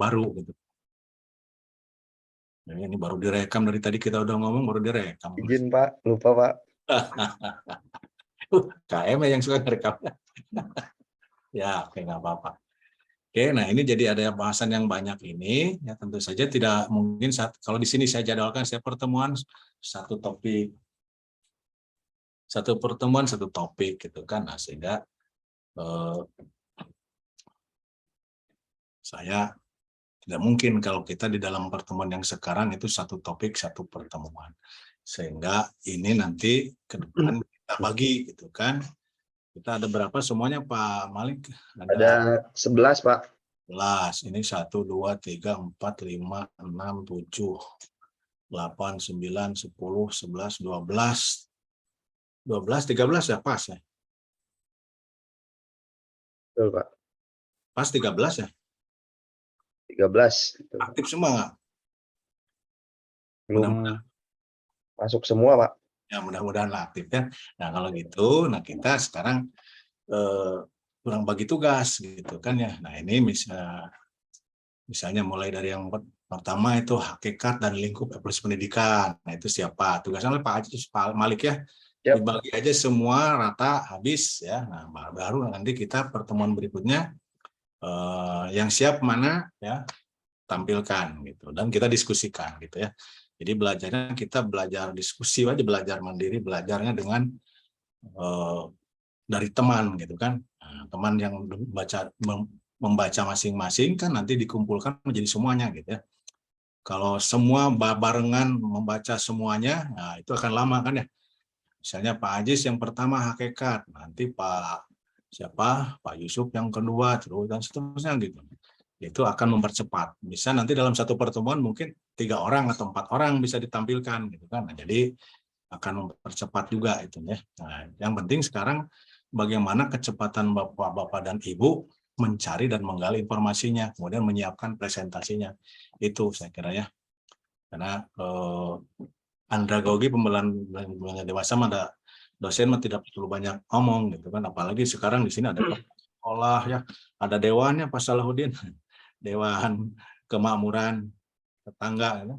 baru gitu. Jadi ini baru direkam, dari tadi kita udah ngomong baru direkam. Izin Pak, lupa Pak. KM yang suka ngerekam. Ya, oke, nggak apa-apa. Oke, nah ini jadi ada bahasan yang banyak ini, ya tentu saja tidak mungkin kalau di sini saya jadwalkan saya pertemuan satu topik, satu topik gitu kan, nah, sehingga saya tidak mungkin kalau kita di dalam pertemuan yang sekarang itu satu topik satu pertemuan, sehingga ini nanti ke depan kita bagi gitu kan. Kita ada berapa semuanya Pak Malik? Ada 11 Pak. 11. Ini 1, 2, 3, 4, 5, 6, 7, 8, 9, 10, 11, 12. 12, 13 ya pas ya? Betul Pak. Pas 13 ya? 13. Aktif semua nggak? Belum masuk semua Pak. Ya mudah-mudahan aktif ya. Nah kalau gitu, nah kita sekarang kurang bagi tugas gitu kan ya. Nah ini misalnya mulai dari yang pertama itu hakikat dan lingkup evolusi pendidikan. Nah itu siapa? Tugasnya oleh Pak Malik ya. Yep. Dibagi aja semua rata habis ya. Nah baru nanti kita pertemuan berikutnya yang siap mana ya tampilkan gitu dan kita diskusikan gitu ya. Jadi belajarnya kita belajar diskusi aja, belajar mandiri, belajarnya dengan dari teman gitu kan. Nah, teman yang membaca masing-masing kan nanti dikumpulkan menjadi semuanya gitu ya. Kalau semua barengan membaca semuanya, nah itu akan lama kan ya. Misalnya Pak Ajis yang pertama hakikat, nanti Pak Yusuf yang kedua, terus dan seterusnya gitu. Itu akan mempercepat. Bisa nanti dalam satu pertemuan mungkin 3 orang atau 4 orang bisa ditampilkan gitu kan. Nah, jadi akan mempercepat juga itu ya. Nah, yang penting sekarang bagaimana kecepatan Bapak dan Ibu mencari dan menggali informasinya, kemudian menyiapkan presentasinya. Itu saya kira ya. Karena andragogi pembelajaran dewasa ada dosen mah tidak perlu banyak ngomong gitu kan, apalagi sekarang di sini ada sekolah ya, ada dewannya Pak Salahuddin, Dewan Kemakmuran Tetangga ya.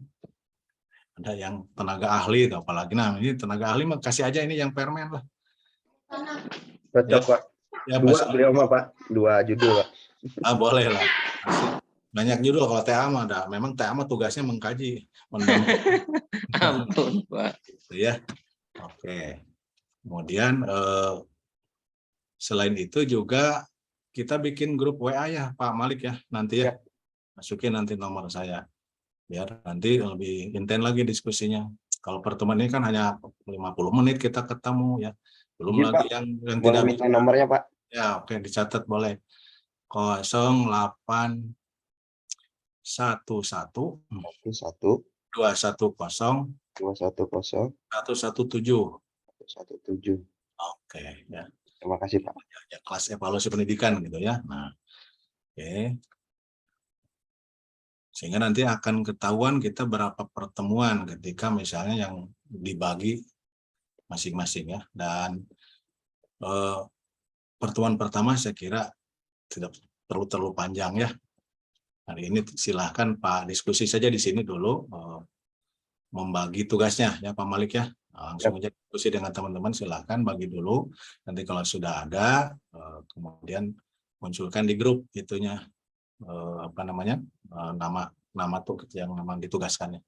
Ada yang tenaga ahli atau apalagi, nah ini tenaga ahli mah kasih aja ini yang permen lah. Cocok Pak. Ya, Dua beliau mah Pak, 2 judul Pak. Boleh lah. Banyak judul kalau TA mah ada. Memang TA mah tugasnya mengkaji, Ampun Pak. Gitu ya. Oke. Kemudian selain itu juga kita bikin grup WA ya Pak Malik ya nanti ya. Masukin nanti nomor saya. Biar nanti lebih intens lagi diskusinya. Kalau pertemuan ini kan hanya 50 menit kita ketemu ya. Belum Izin, lagi Pak. yang Boleh tidak minta nomornya Pak? Ya, oke, dicatat boleh. 0811 11 210 210 117. 117. Oke, ya. Terima kasih Pak. Ya, kelas evaluasi pendidikan gitu ya. Nah, oke. Sehingga nanti akan ketahuan kita berapa pertemuan ketika misalnya yang dibagi masing-masing ya. Dan pertemuan pertama saya kira tidak perlu terlalu panjang ya. Hari ini silahkan Pak diskusi saja di sini dulu, membagi tugasnya ya Pak Malik ya. Langsung aja diskusi dengan teman-teman, silahkan bagi dulu. Nanti kalau sudah ada, kemudian munculkan di grup itunya, nama tuh yang memang ditugaskannya.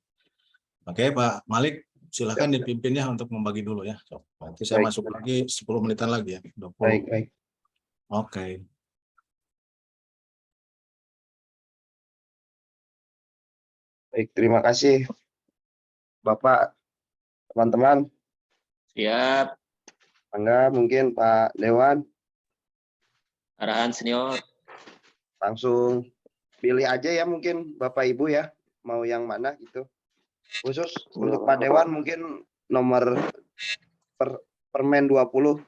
Oke Pak Malik, silahkan dipimpinnya untuk membagi dulu ya. Nanti saya masuk lagi 10 menitan lagi ya. 20. Baik. Oke. Baik, terima kasih Bapak, teman-teman. Siap. Mangga mungkin Pak Dewan. Arahan senior. Langsung pilih aja ya mungkin Bapak Ibu ya. Mau yang mana gitu. Khusus untuk Pak Dewan mungkin nomor permen 20.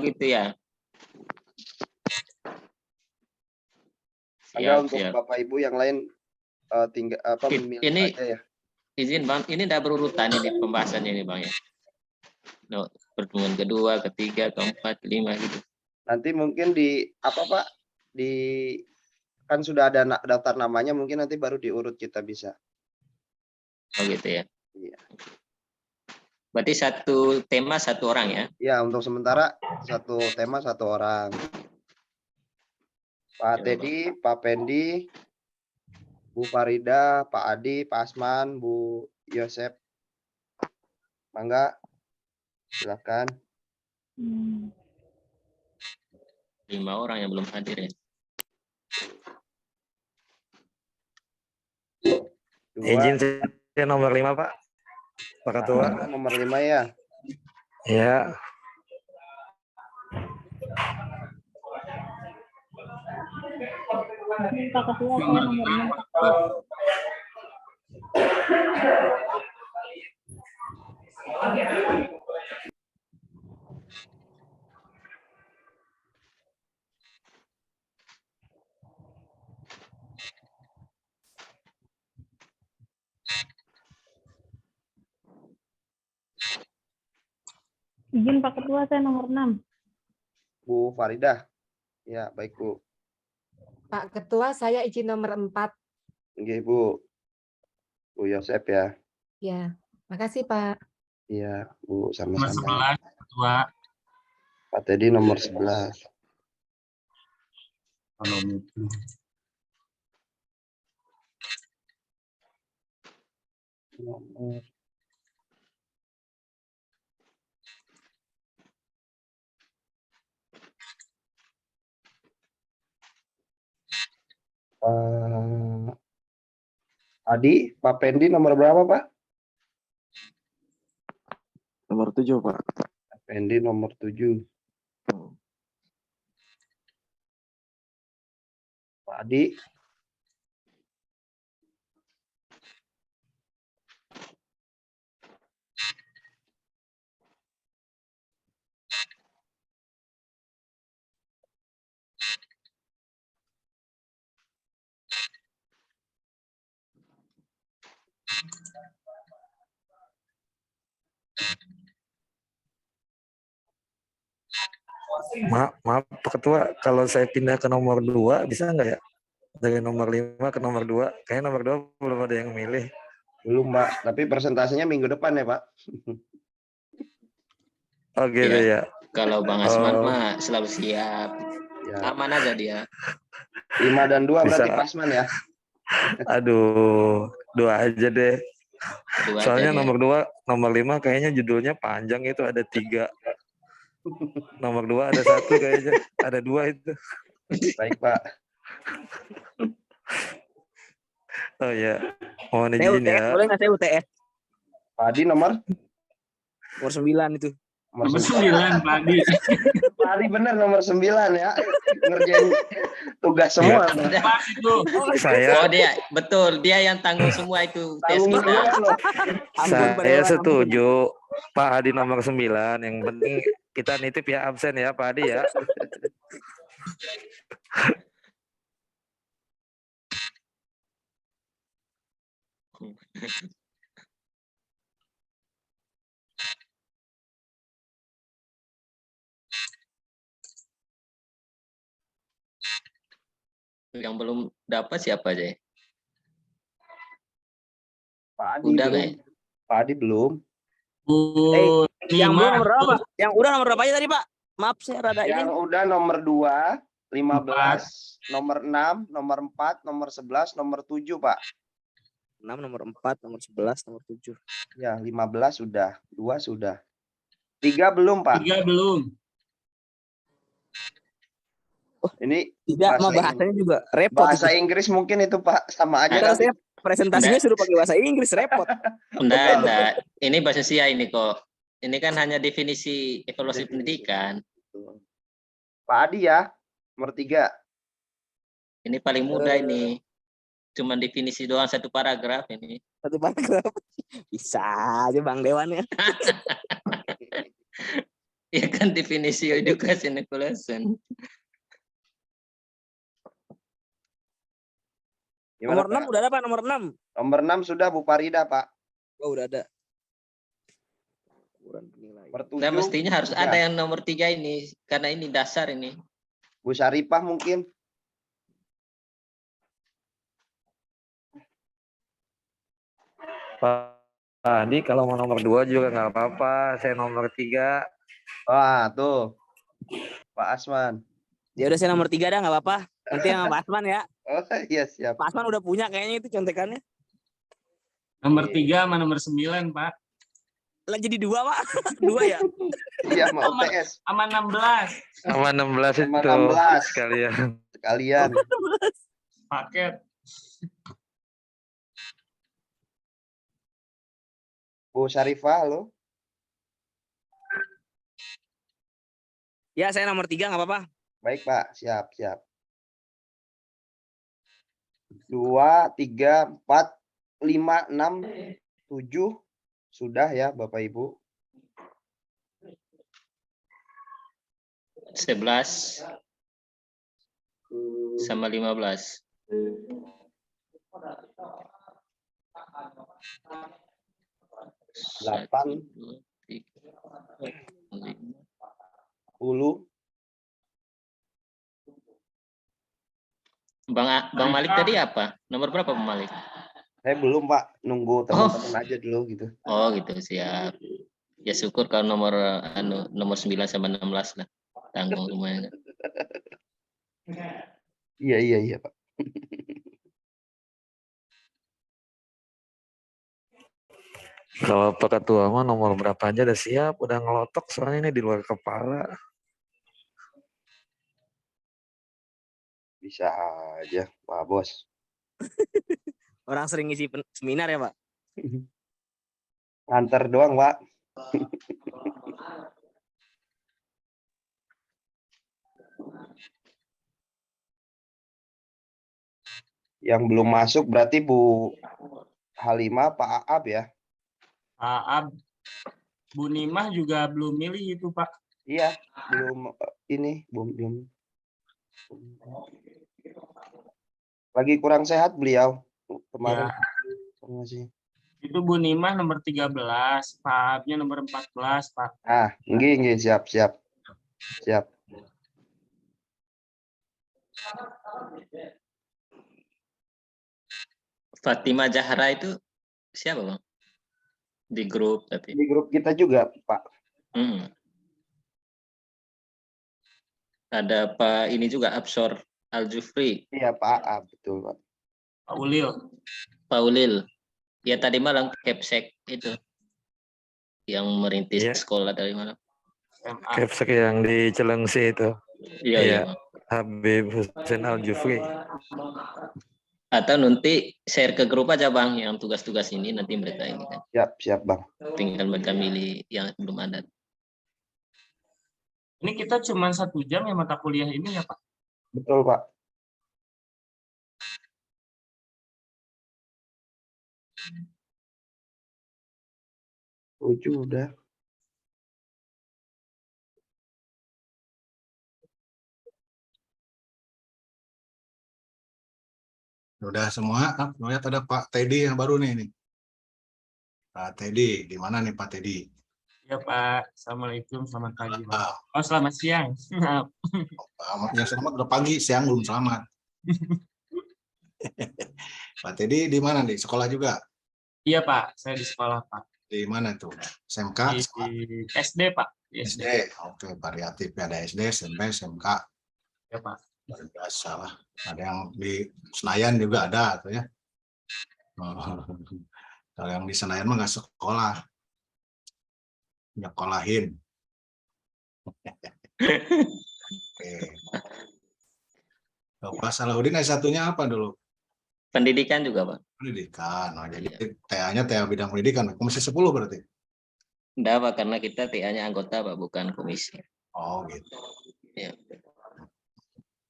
Gitu ya. Siap, untuk Bapak Ibu yang lain tinggal memilih ini aja ya. Izin Bang, ini udah berurutan ini pembahasannya ini Bang ya. No, pertemuan kedua, ketiga, keempat, kelima gitu. Nanti mungkin di apa Pak? Di kan sudah ada daftar namanya, mungkin nanti baru diurut kita bisa. Oh gitu ya. Iya. Berarti satu tema satu orang ya. Ya, untuk sementara satu tema satu orang. Pak Coba. Teddy, Pak Pendi, Bu Farida, Pak Adi, Pak Asman, Bu Yosep. Mangga, silakan. 5 orang yang belum hadir ya. Dua, Izin saya nomor 5 Pak. Pak Ketua. nomor 5 ya. Ya. Pak Ketua, saya nomor 6. Izin Pak Ketua, saya nomor 6. Bu Farida. Ya, baik Bu. Pak Ketua, saya izin nomor 4. Oke, Bu. Bu Yosep ya. Ya, makasih Pak. Iya, Bu, Nomor sama-sama. 11, Ketua. Pak Teddy nomor 11. Kalau itu. Nomor Adi, Pak Pendi nomor berapa, Pak? Nomor 7, Pak. Pak Pendi nomor 7. Pak Adi. Maaf Pak Ketua, kalau saya pindah ke nomor 2 bisa nggak ya? Dari nomor 5 ke nomor 2. Kayaknya nomor 2 belum ada yang milih. Belum, Pak. Tapi presentasinya minggu depan ya, Pak. Oh gitu Iya. ya. Kalau Bang Asman Oh. mah selalu siap. Ya. Aman aja dia. 5 dan 2 berarti Bisa. Pasman ya. Aduh, 2 aja deh. Dua aja Soalnya dia. nomor 2, nomor 5 kayaknya judulnya panjang itu ada 3. Nomor 2 ada 1 kayaknya. Ada 2 itu. Baik, Pak. Oh ya. Mohon Saya izin UTS, ya. boleh nggak saya UTS? Pak Adi nomor? Nomor 9 itu. Nomor 9, Pak Adi. Pak Adi bener nomor 9 ya. Ngerjain tugas semua. Pak. Pas itu. Saya Oh dia betul, dia yang tanggung semua itu tes Tanggung kita. jawab loh. Ampun, Pak Saya Dewan, setuju. Pak Adi nomor 9. Yang penting kita nitip ya absen ya Pak Adi ya. Yang belum dapat siapa aja? Pak Adi Udah belum. nggak ya? Pak Adi belum. Bu, Yang belum 5. nomor berapa, Pak? Yang udah nomor berapa aja tadi, Pak? Maaf, saya rada Yang ini. udah nomor 2, 15, nomor 6, nomor 4, nomor 11, nomor 7, Pak. 6, nomor 4, nomor 11, nomor 7. Ya, 15 sudah, 2 sudah. 3 belum, Pak. 3 belum. Ini Tidak, Bahasa mah bahasanya juga repot. bahasa itu. Inggris mungkin itu, Pak. Sama aja Kalau kan. saya presentasinya suruh pakai bahasa Inggris, repot. Enggak. Ini bahasa Sia ini kok. Ini kan hanya definisi evaluasi pendidikan. Pak Adi ya, nomor 3. Ini paling mudah ini. Cuman definisi doang satu paragraf ini. Satu paragraf. Bisa aja Bang Dewan ya. Ya kan definisi education evaluation. Nomor 6 udah ada, Pak, nomor 6. Nomor 6 sudah Bu Farida, Pak. Oh, udah ada. Ukuran penilaian. Nomor 7. Nah, mestinya harus sudah. ada yang nomor 3 ini karena ini dasar ini. Bu Syarifah mungkin. Pak Adi kalau mau nomor 2 juga nggak apa-apa. Saya nomor 3. Wah, tuh. Pak Asman. Ya udah saya nomor 3 dah nggak apa-apa. Nanti yang Pak Asman ya. Oh, iya siap. Pak Asman udah punya kayaknya itu contekannya. Nomor 3 sama nomor 9, Pak. Lah jadi 2, Pak. 2 ya. Iya, mau UTS. Sama 16. Sama 16 Sama itu 16. sekalian. Sekalian. Paket. Bu Syarifah, halo. Ya saya nomor 3 nggak apa-apa. Baik, Pak. Siap, siap. 2, 3, 4, 5, 6, 7. Sudah ya, Bapak Ibu. 11 sama 15. 8, 10. Bang Malik tadi apa? Nomor berapa Bang Malik? Saya belum, Pak. Nunggu teman-teman aja dulu gitu. Oh gitu, siap. Ya syukur kalau nomor nomor 9 sama 16 lah. Tanggung semuanya. Iya, iya, iya, Pak. Kalau Pak Ketua mah nomor berapa aja udah siap, udah ngelotok soalnya ini di luar kepala. Bisa aja, Pak Bos. Orang sering ngisi seminar ya, Pak. Nganter doang, Pak. Yang belum masuk berarti Bu Halimah, Pak Aab ya? Bu Nimah juga belum milih itu, Pak. Iya, belum ini, belum. Lagi kurang sehat beliau kemarin. Ya, Informasi. itu Bu Nimah nomor 13, Pak Abnya nomor 14, Pak. Ah, nggih, siap. Siap. Fatima Zahra itu siapa Bang? Di grup tapi. Di grup kita juga, Pak. Ada Pak ini juga Absor Al-Jufri. Iya, Pak Aab, betul, Pak. Pak Ulil. Pak Ulil. Ya tadi malam Kepsek itu. Yang merintis Iya. sekolah dari mana? SMA. Kepsek yang di Cilengsi itu. Iya, Iya. iya. Bang. Habib Hussein Al-Jufri. Atau nanti share ke grup aja Bang yang tugas-tugas ini nanti mereka ini kan. Siap, Bang. Tinggal mereka milih yang belum ada. Ini kita cuma 1 jam ya mata kuliah ini ya, Pak? Betul, Pak. Tujuh udah. Udah semua. Lihat ada Pak Teddy yang baru nih. Pak Teddy, di mana nih Pak Teddy? Ya, Pak. Assalamualaikum, selamat pagi, Pak. Ah, Oh, selamat siang. yang selamat udah pagi, siang belum selamat. Pak Teddy di mana nih? Sekolah juga? Iya, Pak. Saya di sekolah, Pak. Di mana tuh? SMK? Di SD, Pak. Di SD. SD. Oke, variatif. Ada SD, SMP, SMK. Ya, Pak. Luar biasa lah. Ada yang di Senayan juga ada tuh ya. Kalau yang di Senayan mah nggak sekolah. Nyekolahin. Oke. Pak Salahuddin S1-nya apa dulu? Pendidikan juga Pak. Pendidikan. Oh, jadi TA-nya TA bidang pendidikan. Komisi 10 berarti? Enggak Pak, karena kita TA-nya anggota Pak, bukan komisi. Oh gitu. Ya.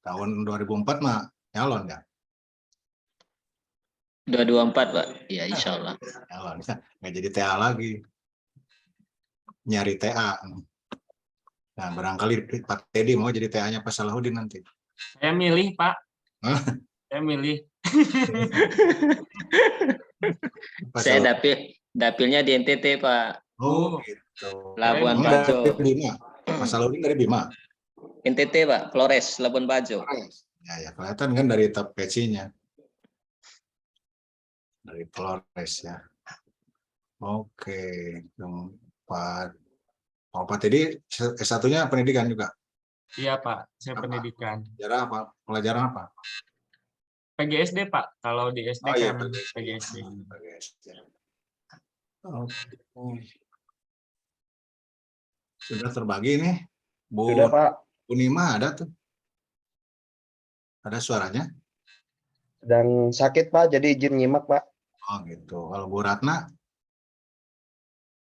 Tahun 2004 mah nyalon ya? 224 Pak. Ya insya Allah. Nyalon. Nggak jadi TA lagi. Nyari TA. Nah, barangkali Pak Teddy mau jadi TA-nya Pak Salahuddin nanti. Saya milih, Pak. Hah? Saya milih. Pak Saya Salahuddin. dapilnya di NTT Pak. Oh gitu. Labuan Emang Bajo. dari Bima. Pak Salahuddin dari Bima. NTT Pak, Flores, Labuan Bajo. Ya, kelihatan kan dari top peci-nya. Dari Flores ya. Oke, yang Pak. Oh, Pak Teddy S1-nya pendidikan juga. Iya Pak, saya Apa? pendidikan. Pelajaran apa? Pelajaran apa? PGSD Pak, kalau di SD Oh iya, kan PGSD. PGSD. PGSD. Oke. Sudah terbagi nih. Sudah, Pak. Bu Nima ada tuh. Ada suaranya? Sedang sakit, Pak, jadi izin nyimak, Pak. Oh gitu. Kalau Bu Ratna,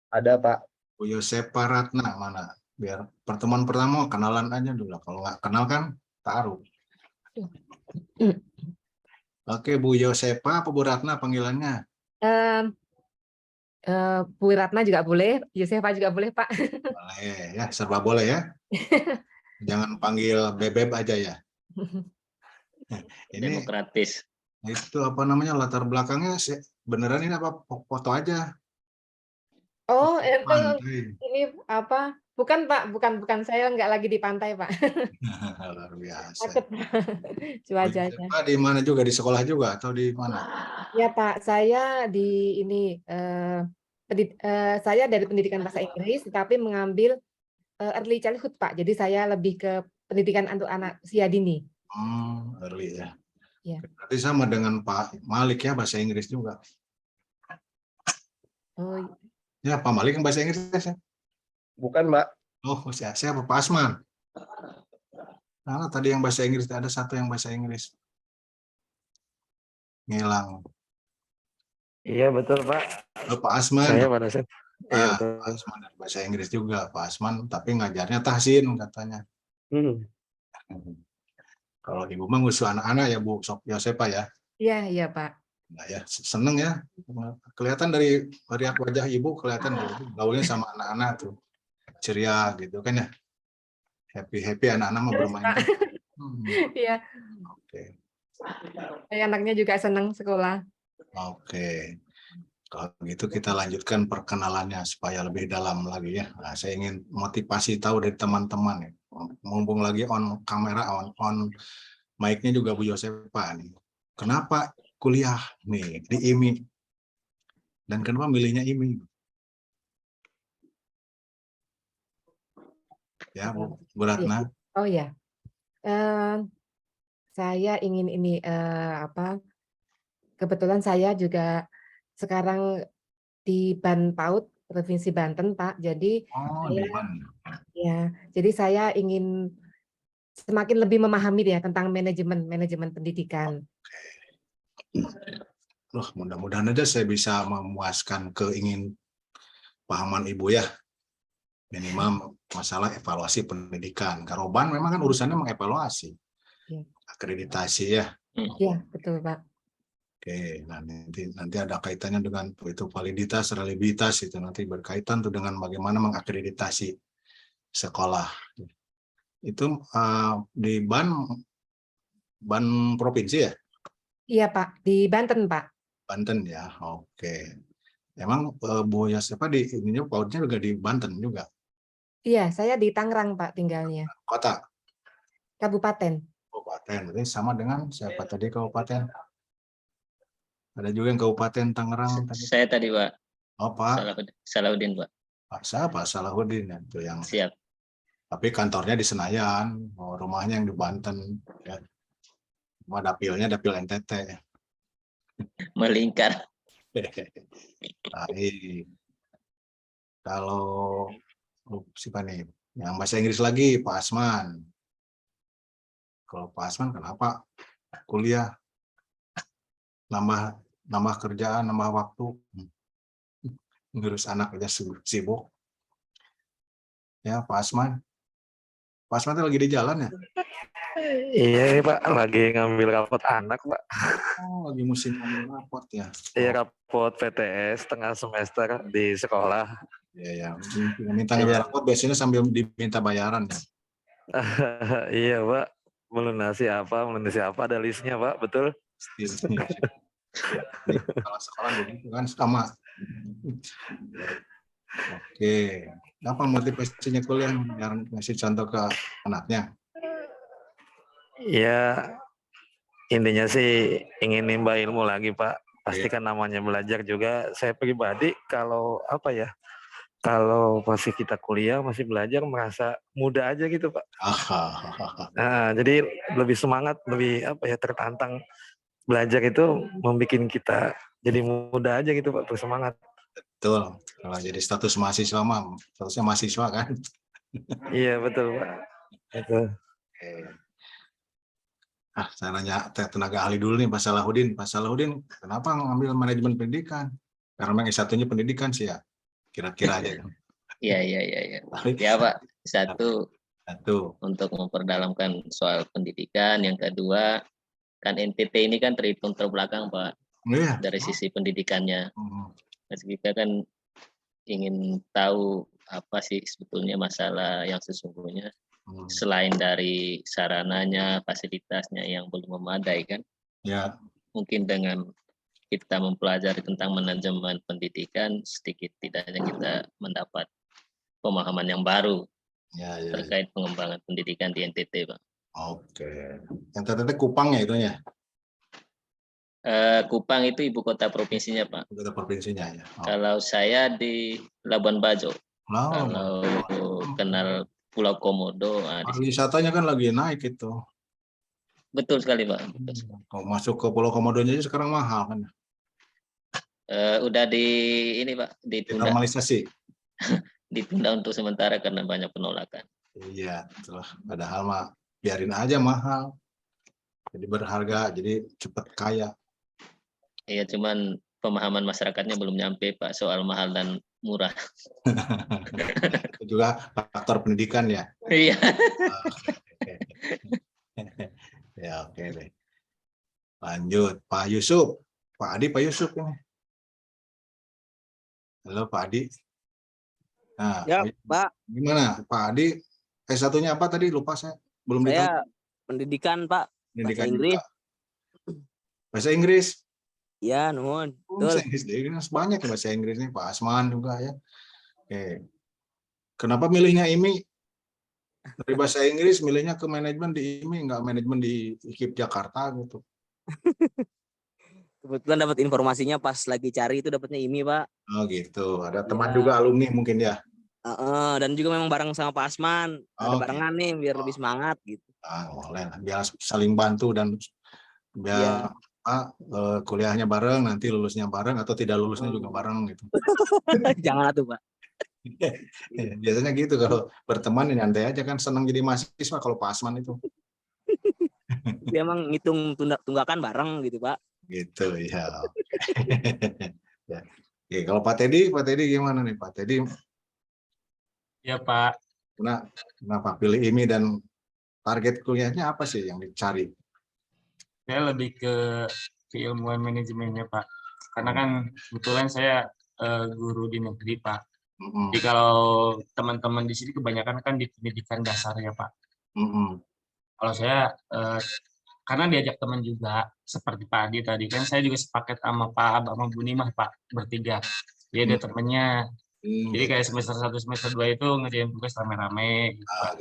Ada, Pak. Bu Yosepa Ratna mana? Biar pertemuan pertama kenalan aja dulu. Kalau nggak kenal kan taruh. Oke, Bu Yosepa apa Bu Ratna panggilannya? Em, Bu Ratna juga boleh, Yosefa juga boleh Pak. Boleh ya, serba boleh ya. Jangan panggil Bebeb aja ya. Ini Demokratis. itu apa namanya latar belakangnya beneran ini apa foto aja? Oh, itu Pantai. ini apa? Bukan Pak, bukan saya nggak lagi di pantai Pak. Luar biasa. Takut cuacanya. Pak di mana juga, di sekolah juga atau di mana? Ya Pak, saya di ini saya dari pendidikan bahasa Inggris, tetapi mengambil early childhood Pak. Jadi saya lebih ke pendidikan untuk anak usia dini. Early ya. Ya. Berarti sama dengan Pak Malik ya, bahasa Inggris juga. Oh, Ya, Pak Malik yang bahasa Inggris ya? Bukan, Mbak. Oh, siapa? Pak Asman. Nah, tadi yang bahasa Inggris, ada satu yang bahasa Inggris. Ngilang. Iya betul Pak. Oh, Pak Asman. Saya pada saat. Iya Ah, betul. Pak Asman dari bahasa Inggris juga, Pak Asman, tapi ngajarnya tahsin katanya. Kalau Ibu mah ngusul anak-anak ya Bu Yosepa ya. iya Pak. Nah, ya seneng ya. Kelihatan dari wajah Ibu kelihatan gaulnya sama anak-anak tuh. Ceria gitu kan ya. Happy anak-anak mau Terus bermain. Pak. Iya, Oke. anaknya juga senang sekolah. Oke. Kalau gitu kita lanjutkan perkenalannya supaya lebih dalam lagi ya. Nah, saya ingin motivasi tahu dari teman-teman ya. Mumpung lagi on kamera, on mic-nya juga Bu Yosepa nih. Kenapa kuliah nih di IMI? Dan kenapa milihnya IMI? Ya, Bu Ratna. Oh ya, saya ingin ini kebetulan saya juga sekarang di Ban PAUD Provinsi Banten Pak. Jadi Di Ban. ya, jadi saya ingin semakin lebih memahami ya tentang manajemen pendidikan. Mudah-mudahan aja saya bisa memuaskan keingin pahaman Ibu ya. Minimal masalah evaluasi pendidikan. Kalau Ban memang kan urusannya mengevaluasi. Ya. Akreditasi ya. Iya, betul Pak. Oke, nah nanti ada kaitannya dengan itu validitas, reliabilitas itu nanti berkaitan tuh dengan bagaimana mengakreditasi sekolah. Itu di Ban provinsi ya? Iya Pak, di Banten Pak. Banten ya, oke. Emang Bu Yosepa di ininya PAUD-nya juga di Banten juga? Iya, saya di Tangerang Pak tinggalnya. Kota? Kabupaten. Kabupaten, berarti sama dengan siapa tadi kabupaten? Ada juga yang Kabupaten Tangerang tadi. Saya tadi Pak. Oh Pak. Salahuddin Pak. Pak siapa? Salahuddin itu yang. Siap. Tapi kantornya di Senayan, rumahnya yang di Banten. Ya. Dapilnya dapil NTT. Melingkar. Baik. Kalau siapa nih? Yang bahasa Inggris lagi Pak Asman. Kalau Pak Asman kenapa kuliah? Nambah kerjaan, nambah waktu. Ngurus anak aja sibuk. Ya Pak Asman. Pak Asman lagi di jalan ya? Iya ini Pak, lagi ngambil rapot anak Pak. Oh, lagi musim ngambil rapot ya? Iya rapot PTS tengah semester di sekolah. Iya, minta ngambil rapot biasanya sambil diminta bayaran ya? Iya Pak, melunasi apa ada listnya Pak, betul? Kalau sekolah begitu kan sama. Oke, apa motivasinya kuliah yang ngasih contoh ke anaknya? Ya intinya sih ingin nimba ilmu lagi Pak, pastikan namanya belajar juga. Saya pribadi kalau apa ya, kalau masih kita kuliah masih belajar merasa muda aja gitu Pak. Nah, jadi lebih semangat, lebih apa ya, tertantang. Belajar itu membuat kita jadi muda aja gitu Pak, bersemangat. Betul. Kalau jadi status mahasiswa mah, statusnya mahasiswa kan. Iya betul Pak. Betul. Oke. Saya nanya tenaga ahli dulu nih, Pak Salahuddin. Pak Salahuddin, kenapa ngambil manajemen pendidikan? Karena memang S1-nya pendidikan sih ya, kira-kira aja. Iya. Ya Pak, satu Satu. untuk memperdalamkan soal pendidikan, yang kedua kan NTT ini kan terhitung terbelakang Pak Iya. dari sisi pendidikannya. Hmm. Mas kita kan ingin tahu apa sih sebetulnya masalah yang sesungguhnya selain dari sarananya, fasilitasnya yang belum memadai kan. Ya. Mungkin dengan kita mempelajari tentang manajemen pendidikan, sedikit tidaknya kita mendapat pemahaman yang baru terkait pengembangan pendidikan di NTT, Pak. Oke. NTT Kupang ya itunya? Kupang itu ibu kota provinsinya, Pak. Ibu kota provinsinya ya. Kalau saya di Labuan Bajo. Kalau kenal Pulau Komodo, wisatanya kan lagi naik itu. Betul sekali Pak. Kalau masuk ke Pulau Komodonya sekarang mahal kan? Udah ini Pak, ditunda. Normalisasi. Ditunda untuk sementara karena banyak penolakan. Iya, itulah. Padahal mah biarin aja mahal. Jadi berharga, jadi cepat kaya. Iya, cuman pemahaman masyarakatnya belum nyampe Pak soal mahal dan murah. Itu juga faktor pendidikan ya. Iya. Ya oke deh. Lanjut Pak Yusuf, Pak Adi, Pak Yusuf ini. Halo Pak Adi. Nah, Ya Pak. Gimana Pak Adi? S1-nya apa tadi? Lupa saya. Belum ditanya. Saya pendidikan Pak. Pendidikan Bahasa Inggris. Bahasa Inggris. Iya, nuhun. Bahasa Inggris banyak bahasa Inggrisnya Pak Asman juga ya. Oke. Kenapa milihnya IMI? Dari bahasa Inggris milihnya ke manajemen di IMI, nggak manajemen di IKIP Jakarta gitu. Kebetulan dapat informasinya pas lagi cari itu dapatnya IMI Pak. Oh gitu. Ada teman juga alumni mungkin ya. Dan juga memang bareng sama Pak Asman. Ada barengan nih biar lebih semangat gitu. Boleh. Biar saling bantu dan biar kuliahnya bareng, nanti lulusnya bareng atau tidak lulusnya juga bareng gitu. Jangan atuh Pak. Biasanya gitu kalau berteman ya nyantai aja kan, senang jadi mahasiswa kalau Pak Asman itu. Dia emang ngitung tunggakan bareng gitu Pak. Gitu ya. Ya. Oke, kalau Pak Teddy gimana nih Pak Teddy? Ya Pak. Kenapa pilih IMI dan target kuliahnya apa sih yang dicari? Saya lebih ke keilmuan manajemennya Pak. Karena kan kebetulan saya guru di negeri Pak. Jadi kalau teman-teman di sini kebanyakan kan di pendidikan dasar ya Pak. Kalau saya karena diajak teman juga seperti Pak Adi tadi kan, saya juga sepaket sama Pak Abang sama Bu Nimah Pak, bertiga. Dia ada temennya. Jadi kayak semester 1 semester 2 itu ngerjain tugas rame-rame gitu Pak.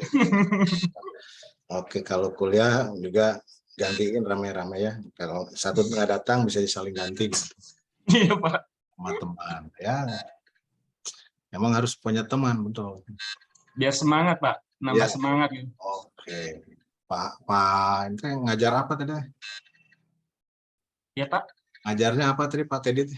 Oke, kalau kuliah juga gantiin rame-rame ya. Kalau satu nggak datang bisa saling ganti gitu. Iya Pak. Sama teman ya. Emang harus punya teman, betul. Biar semangat Pak, nambah semangat gitu. Oke. Pak ini kan ngajar apa tadi? Ya Pak. Ngajarnya apa tadi Pak Teddy?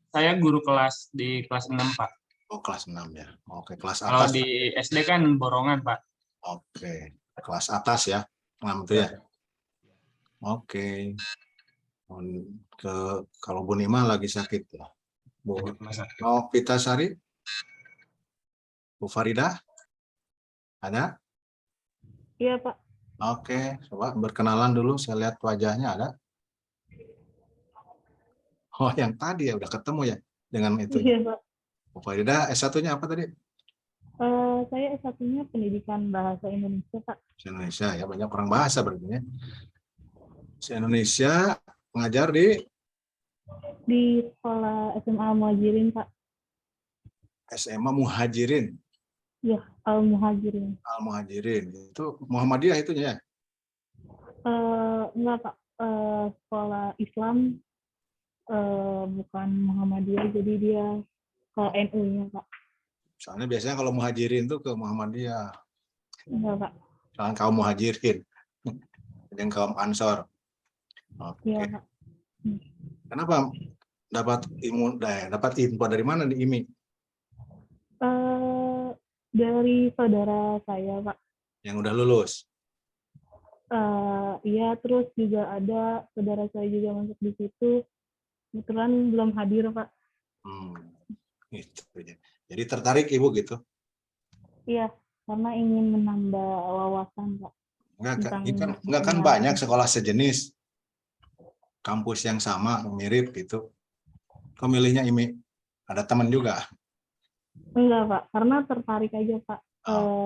Saya guru kelas di kelas 6 Pak. Oh kelas 6 ya. Oke, kelas atas. Kalau di SD kan borongan Pak. Oke, kelas atas ya. 6 itu ya. Oke. Kalau Bu Nima lagi sakit ya. Bu Pitasari? Bu Farida? Ada? Iya, Pak. Oke, coba berkenalan dulu. Saya lihat wajahnya ada. Oh, yang tadi ya udah ketemu ya dengan itu. Iya, Pak. Bu Farida, S1-nya apa tadi? Saya S1-nya Pendidikan Bahasa Indonesia, Pak. Indonesia ya, banyak orang bahasa berarti ya. Indonesia mengajar di sekolah SMA Muhajirin, Pak. SMA Muhajirin. Iya, Al-Muhajirin. Al-Muhajirin. Itu Muhammadiyah itunya ya? Enggak, Pak. Sekolah Islam bukan Muhammadiyah, jadi dia ke NU-nya, Pak. Soalnya biasanya kalau muhajirin tuh ke Muhammadiyah, Enggak, Pak. soalnya kaum muhajirin, yang kaum ansor. Iya, Oke. Pak. Kenapa dapat info dari mana nih IMI? Dari saudara saya, Pak. Yang udah lulus? Iya, terus juga ada saudara saya juga masuk di situ. Kebetulan belum hadir, Pak. Gitu. Jadi tertarik Ibu gitu? Iya, karena ingin menambah wawasan, Pak. Enggak kan banyak sekolah sejenis, kampus yang sama, mirip gitu. Kok milihnya IMI? Ada teman juga? Enggak, Pak. Karena tertarik aja, Pak.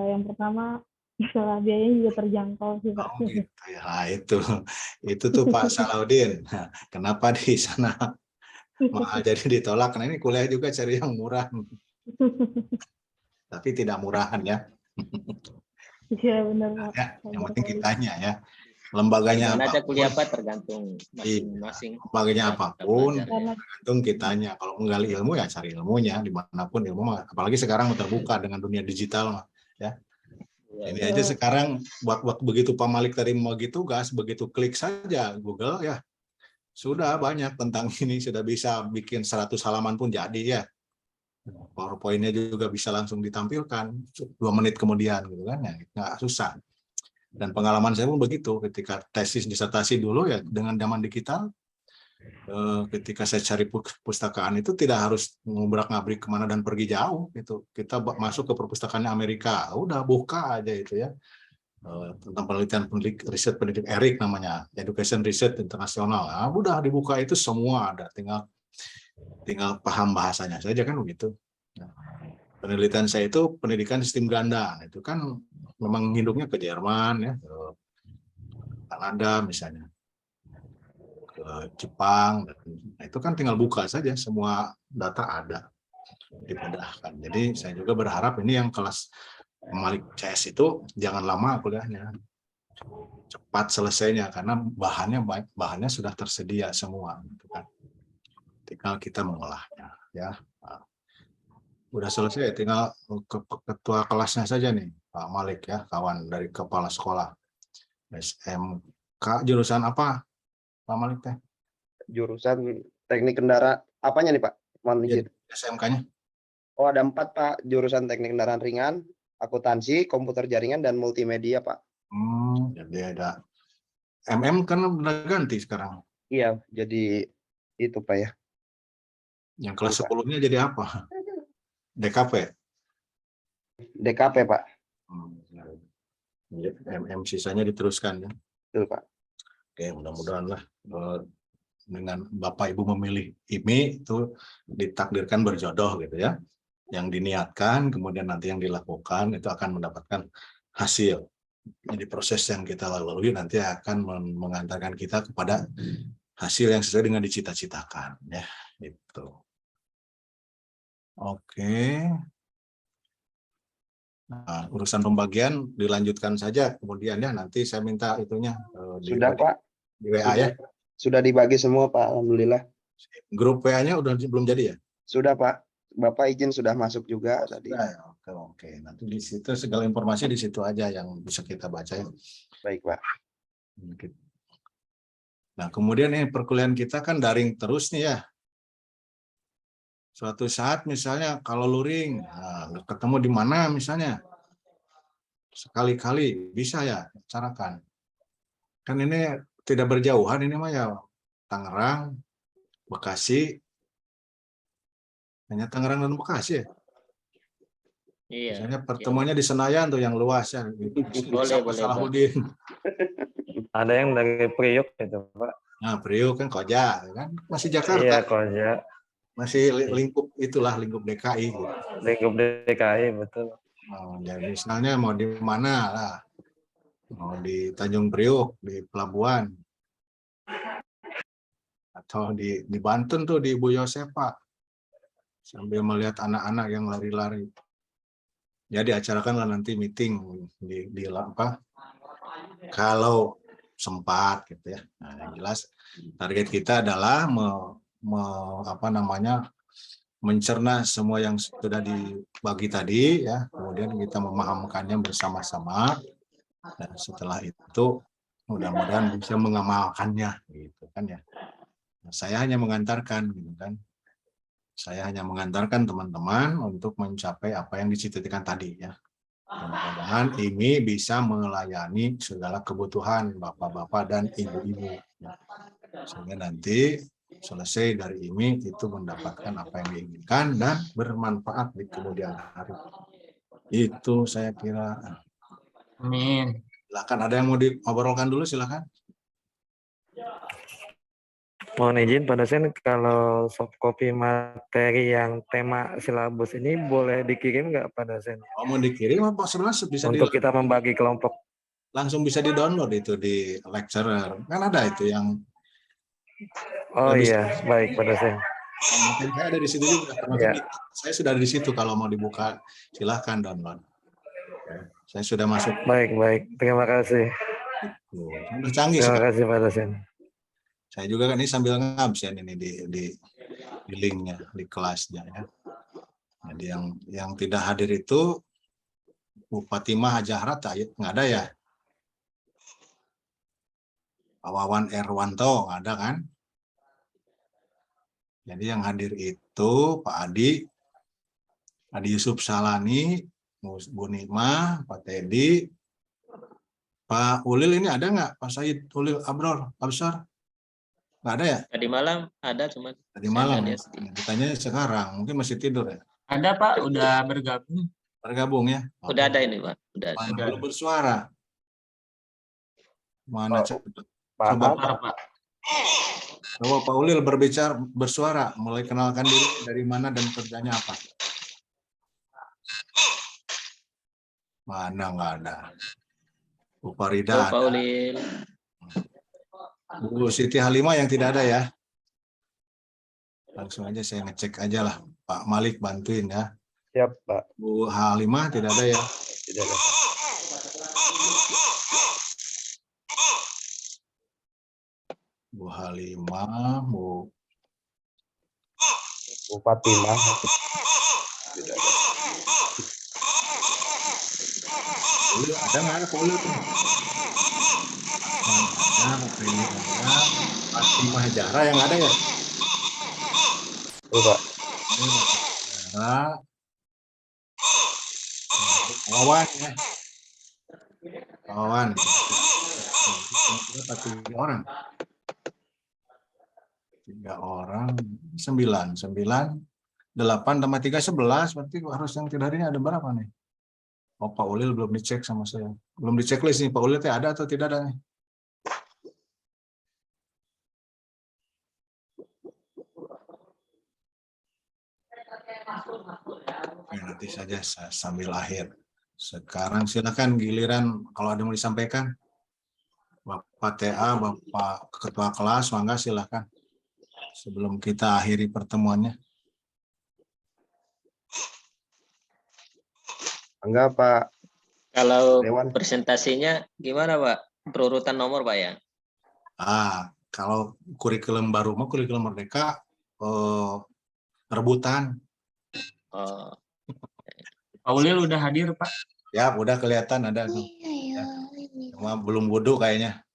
Yang pertama, masalah biayanya juga terjangkau sih, Pak. Oh gitu ya. Nah, itu tuh Pak Salahuddin. Kenapa di sana mahal jadi ditolak? Karena ini kuliah juga cari yang murah. Tapi tidak murahan ya. Iya, benar, Pak. Ya, yang penting kitanya ya. Lembaganya Gimana aja apapun, kuliah apa tergantung masing-masing. lembaganya apapun, Belajar. tergantung kitanya. Kalau menggali ilmu ya cari ilmunya dimanapun ilmu mah. Apalagi sekarang terbuka dengan dunia digital mah. Ya. Ini aja sekarang waktu begitu Pak Malik tadi mau bagi tugas, begitu klik saja Google ya sudah banyak tentang ini, sudah bisa bikin 100 halaman pun jadi ya. PowerPoint-nya juga bisa langsung ditampilkan 2 menit kemudian gitu kan ya, nggak susah. Dan pengalaman saya pun begitu ketika tesis disertasi dulu ya dengan zaman digital. Ketika saya cari perpustakaan itu tidak harus ngubrak-ngabrik kemana dan pergi jauh gitu. Kita masuk ke perpustakaan Amerika, udah buka aja itu ya. Tentang penelitian riset pendidik Erik namanya, Education Research Internasional. Nah, udah dibuka itu semua ada, tinggal paham bahasanya saja kan begitu. Nah, penelitian saya itu pendidikan sistem ganda, itu kan memang hidupnya ke Jerman ya, ke Kanada misalnya, ke Jepang, nah, itu kan tinggal buka saja semua data ada, dimudahkan. Jadi saya juga berharap ini yang kelas Malik CS itu jangan lama kuliahnya, cepat selesainya karena bahannya sudah tersedia semua, gitu kan. Tinggal kita mengolahnya, ya. Nah, udah selesai, tinggal ketua kelasnya saja nih, Pak Malik ya, kawan dari kepala sekolah SMK, jurusan apa, Pak Malik teh? Jurusan teknik kendaraan, apanya nih Pak? Mohon izin. SMK-nya? Oh ada 4 Pak, jurusan teknik kendaraan ringan, akuntansi, komputer jaringan, dan multimedia Pak. Jadi ada MM kan udah ganti sekarang. Iya, jadi itu Pak ya. Yang kelas 10-nya jadi apa? DKP? DKP Pak. MM sisanya diteruskan ya. Betul Pak. Oke, mudah-mudahan lah dengan Bapak Ibu memilih IMI itu ditakdirkan berjodoh gitu ya. Yang diniatkan, kemudian nanti yang dilakukan itu akan mendapatkan hasil. Jadi proses yang kita lalui nanti akan mengantarkan kita kepada hasil yang sesuai dengan dicita-citakan ya, itu. Oke. Nah, urusan pembagian dilanjutkan saja kemudian ya, nanti saya minta itunya Sudah Pak. Di WA ya. Sudah dibagi semua Pak, alhamdulillah. Grup WA-nya udah belum jadi ya? Sudah Pak. Bapak izin sudah masuk juga tadi. Oke. Nanti di situ segala informasi di situ aja yang bisa kita baca. Baik Pak. Nah kemudian ini perkuliahan kita kan daring terus nih ya. Suatu saat misalnya kalau luring, ketemu di mana misalnya, sekali-kali bisa ya carakan. Kan ini tidak berjauhan ini mah ya, Tangerang, Bekasi. Hanya Tangerang dan Bekasi ya? Iya. Misalnya pertemuannya di Senayan tuh yang luas ya. Boleh. Salahuddin. Ada yang dari Priok itu Pak. Nah Priok kan Koja kan masih Jakarta. Iya Koja. Masih lingkup itulah lingkup DKI. Gitu. Lingkup DKI betul. Jadi misalnya mau di mana lah, mau di Tanjung Priok, di Pelabuhan, atau di Banten tuh di Ibu Yosefa. Sambil melihat anak-anak yang lari-lari. Jadi acarakanlah nanti meeting di apa? Kalau sempat gitu ya. Nah, yang jelas target kita adalah mencerna semua yang sudah dibagi tadi ya, kemudian kita memahamkannya bersama-sama, dan setelah itu mudah-mudahan bisa mengamalkannya gitu kan ya. Saya hanya mengantarkan gitu kan. Saya hanya mengantarkan teman-teman untuk mencapai apa yang dicita-citakan tadi ya. Mudah-mudahan ini bisa melayani segala kebutuhan bapak-bapak dan ibu-ibu. Ya. Sehingga nanti selesai dari ini itu mendapatkan apa yang diinginkan dan bermanfaat di kemudian hari. Itu saya kira. Amin. Silakan, ada yang mau diobrolkan dulu, silakan. Mohon izin Pak dosen, kalau soft copy materi yang tema silabus ini boleh dikirim nggak Pak dosen? Oh, mau dikirim apa sebenarnya bisa untuk kita membagi kelompok? Langsung bisa di-download itu di lecturer. Kan ada itu yang Oh iya, baik Pak dosen. Mungkin saya ada di situ juga. Ya. Saya sudah ada di situ, kalau mau dibuka silahkan download. Saya sudah masuk. Baik. Terima kasih. Sudah canggih. Terima kasih Pak dosen. Saya juga kan ini sambil ngabsen ini di linknya, di kelasnya ya. Jadi yang tidak hadir itu Bu Fatimah Hajahrat nggak ada ya. Pak Wawan Erwanto nggak ada kan. Jadi yang hadir itu Pak Adi Yusuf Salani, Bu Nikmah, Pak Teddy, Pak Ulil ini ada nggak? Pak Said Ulil Absar? Nggak ada ya? Tadi malam ada, cuma tadi malam. Ditanya sekarang, mungkin masih tidur ya? Ada Pak, udah bergabung. Bergabung ya? Udah ada ini Pak. Udah. Belum bersuara. Mana Coba Pak. Coba Pak Ulil bersuara, mulai kenalkan diri, dari mana dan kerjanya apa. Mana nggak ada. Bu Farida Pak Ulil. Bu Siti Halimah yang tidak ada ya. Langsung aja saya ngecek aja lah. Pak Malik bantuin ya. Siap Pak. Bu Halimah tidak ada ya. Tidak ada Pak. Bu Halimah, Bu Fatimah. Tidak ada. Ulil ada nggak ada Pak Ulil? Ada, Fatimah Hajara yang ada ya? Pak. Wawan ya. Wawan. Berapa? 3 orang. 3 orang, 9, 8 tambah 3, 11. Berarti harus yang tidak hari ini ada berapa nih? Oh, Pak Ulil belum dicek sama saya. Belum dicek list nih, Pak Ulil ada atau tidak ada nih? Oke, nanti saja sambil akhir. Sekarang silakan giliran kalau ada yang mau disampaikan. Bapak TA, Bapak Ketua Kelas, mangga silakan. Sebelum kita akhiri pertemuannya. Enggak Pak. Kalau Dewan. presentasinya gimana Pak? Berurutan nomor Pak ya? Kalau kurikulum baru mah kurikulum Merdeka rebutan. Pak Ulil udah hadir Pak. Ya, udah kelihatan ada. Ya. Cuma belum wudhu kayaknya.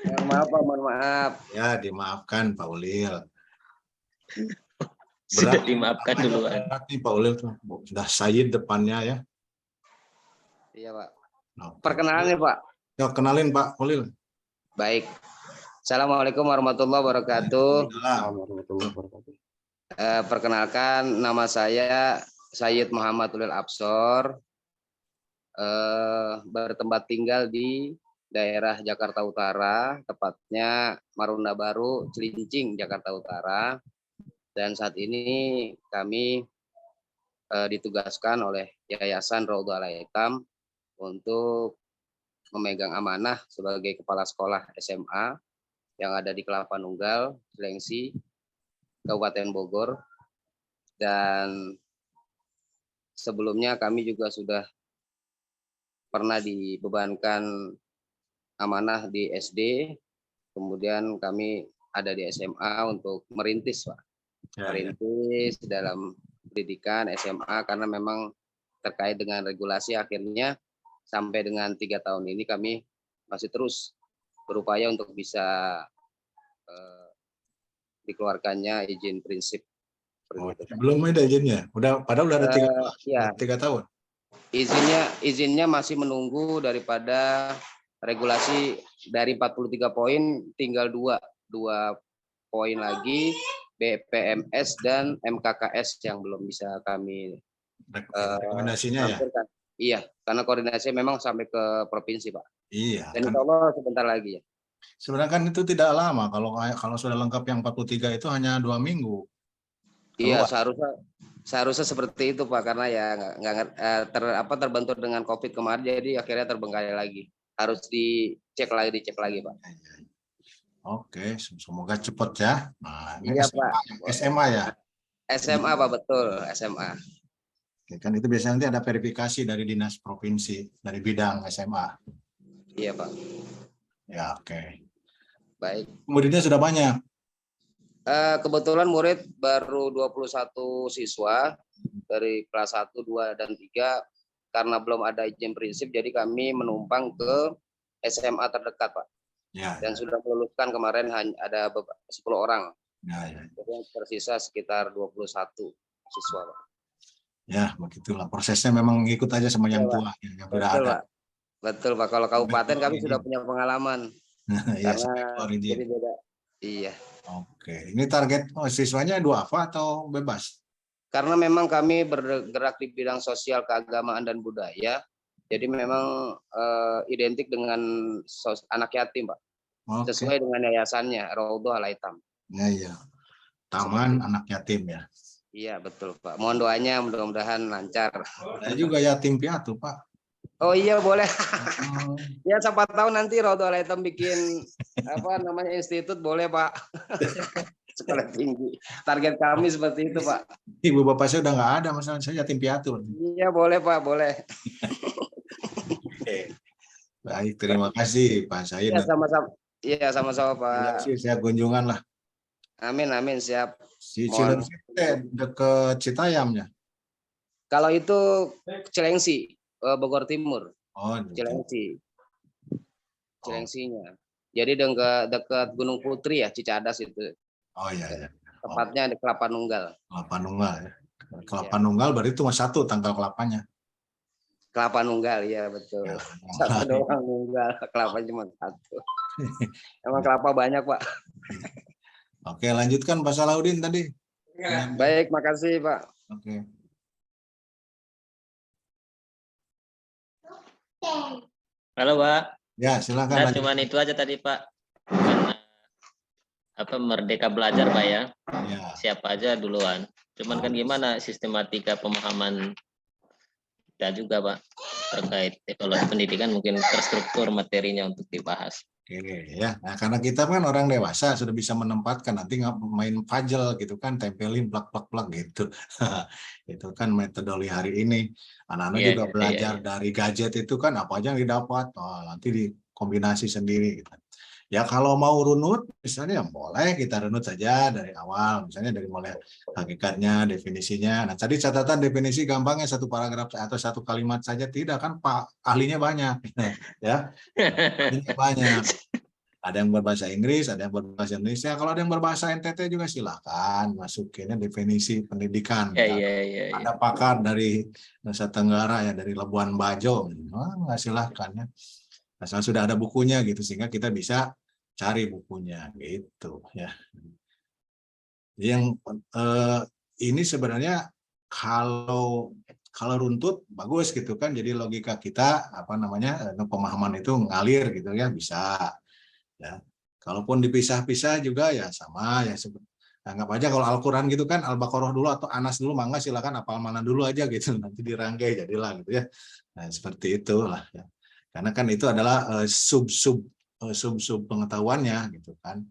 Mohon maaf Pak, mohon maaf. Ya, dimaafkan Pak Ulil. Sudah dimaafkan duluan. Berarti Pak Ulil tuh sudah Sayyid depannya ya. Iya Pak. Oke. Perkenalan ya Pak. Yuk, kenalin Pak Ulil. Baik. Assalamualaikum warahmatullahi wabarakatuh. Perkenalkan, nama saya Sayyid Muhammad Ulil Absor. Bertempat tinggal di daerah Jakarta Utara, tepatnya Marunda Baru, Cilincing, Jakarta Utara. Dan saat ini kami ditugaskan oleh Yayasan Raudhah Al-Aitam untuk memegang amanah sebagai kepala sekolah SMA yang ada di Kelapa Nunggal, Cilengsi, Kabupaten Bogor. Dan sebelumnya kami juga sudah pernah dibebankan amanah di SD kemudian kami ada di SMA untuk merintis, Pak. Merintis dalam pendidikan SMA karena memang terkait dengan regulasi, akhirnya sampai dengan 3 tahun ini kami masih terus berupaya untuk bisa dikeluarkannya izin prinsip. Belum ada izinnya, padahal udah ada 3 tahun. Izinnya masih menunggu daripada regulasi dari 43 poin, tinggal dua poin lagi, BPMS dan MKKS yang belum bisa kami rekomendasinya ya. Iya, karena koordinasi memang sampai ke provinsi, Pak. Iya. Dan insya Allah sebentar lagi ya. Sebenarnya kan itu tidak lama, kalau sudah lengkap yang 43 itu hanya 2 minggu. Iya, seharusnya seperti itu, Pak, karena ya terbentur dengan COVID kemarin, jadi akhirnya terbengkalai lagi. Harus dicek lagi, Pak. Oke, semoga cepat ya. Nah, ini iya, Pak. SMA ya? SMA, Pak, betul, SMA. Oke, kan itu biasanya nanti ada verifikasi dari dinas provinsi, dari bidang SMA. Iya, Pak. Ya, oke. Baik. Muridnya sudah banyak? Kebetulan murid baru 21 siswa dari kelas 1, 2, dan 3. Karena belum ada izin prinsip, jadi kami menumpang ke SMA terdekat, Pak. Ya, dan sudah meluluskan kemarin hanya ada 10 orang. Ya. Jadi tersisa sekitar 21 siswa, Pak. Ya, begitulah. Prosesnya memang ikut aja sama yang tua, yang sudah ada. Pak. Betul, Pak. Kalau kabupaten kami sudah punya pengalaman. Iya, Karena jadi beda. Iya. Oke, ini target siswanya duafa atau bebas? Karena memang kami bergerak di bidang sosial, keagamaan, dan budaya. Jadi memang identik dengan anak yatim, Pak. Oke. Sesuai dengan yayasannya, Raudhah Al-Aitam. Iya. Taman anak yatim ya. Iya, betul, Pak. Mohon doanya, mudah-mudahan lancar. Saya juga yatim piatu, Pak. Oh iya, boleh. Ya, siapa tahu nanti Raudhah Al-Aitam bikin institut, boleh, Pak. Sekolah tinggi. Target kami seperti itu, Pak. Ibu bapak saya udah nggak ada, masalah saya yatim piatu. Iya, boleh, Pak, boleh. Baik, terima kasih Pak Said. Iya, sama-sama. Iya, sama-sama, Pak. Saya kunjungan lah. Amin, siap. Si Cilengsi dekat Citayamnya. Kalau itu Cilengsi, Bogor Timur. Oh, Cilengsi. Cilengsinya. Jadi dekat Gunung Putri ya, Cicadas itu. Oh iya. Tepatnya di Kelapa Nunggal. Kelapa Nunggal ya. Kelapa Nunggal berarti cuma satu tanggal kelapanya. Kelapa Nunggal, ya betul. Ya, satu doang nunggal, kelapa cuma satu. Emang kelapa banyak, Pak. Oke, lanjutkan Pak Salahuddin tadi. Ya. Baik, makasih, Pak. Oke. Halo, Pak. Ya, silakan. Nah, cuman itu aja tadi, Pak. Karena merdeka belajar, Pak ya. Siapa aja duluan. Cuman kan gimana sistematika pemahaman kita juga, Pak, terkait evaluasi pendidikan, mungkin terstruktur materinya untuk dibahas. Oke ya, nah karena kita kan orang dewasa sudah bisa menempatkan, nanti nggak main puzzle gitu kan, tempelin plak gitu. Itu kan metodologi hari ini. Anak-anak juga belajar dari gadget itu kan apa aja yang didapat, nanti dikombinasi sendiri gitu. Ya kalau mau runut misalnya boleh kita runut saja dari awal, misalnya dari mulai hakikatnya, definisinya. Nah tadi catatan definisi gampangnya satu paragraf atau satu kalimat saja, tidak kan Pak, ahlinya banyak ya. Ahlinya banyak. Ada yang berbahasa Inggris, ada yang berbahasa Indonesia. Kalau ada yang berbahasa NTT juga silakan masukinnya definisi pendidikan. Ada pakar dari Nusa Tenggara ya, dari Labuan Bajo, nggak silakan ya. Asal sudah ada bukunya gitu, sehingga kita bisa cari bukunya gitu ya. Yang ini sebenarnya kalau runtut bagus gitu kan, jadi logika kita pemahaman itu ngalir gitu ya, bisa ya. Kalaupun dipisah-pisah juga ya sama ya, anggap aja kalau Al-Quran gitu kan, Al-Baqarah dulu atau Anas dulu, mangga silakan apal mana dulu aja gitu, nanti dirangkai jadilah gitu ya. Nah seperti itulah ya. Karena kan itu adalah sub pengetahuannya gitu kan.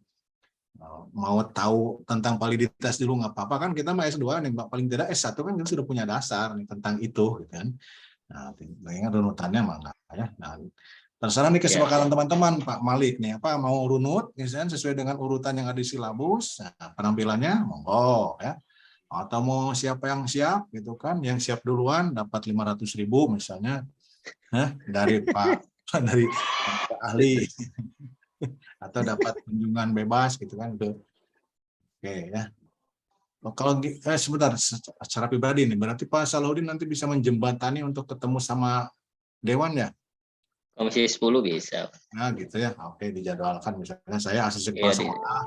Mau tahu tentang validitas dulu nggak apa-apa kan, kita mah S2 nih, paling tidak S1 kan kita sudah punya dasar nih tentang itu gitu kan. Nah, ingat runutannya mah enggak ya. Nah, Terserah nih kesepakatan teman-teman, Pak Malik nih, apa mau runut, misalnya sesuai dengan urutan yang ada di silabus, nah, penampilannya monggo ya. Atau mau siapa yang siap gitu kan, yang siap duluan dapat 500.000 misalnya, dari Pak dari Pak ahli, atau dapat kunjungan bebas gitu kan, itu oke ya. Kalau sebentar, secara pribadi nih, berarti Pak Salahuddin nanti bisa menjembatani untuk ketemu sama Dewan ya? Komisi 10 bisa. Nah gitu ya, oke dijadwalkan misalnya saya asisten Iya, kepala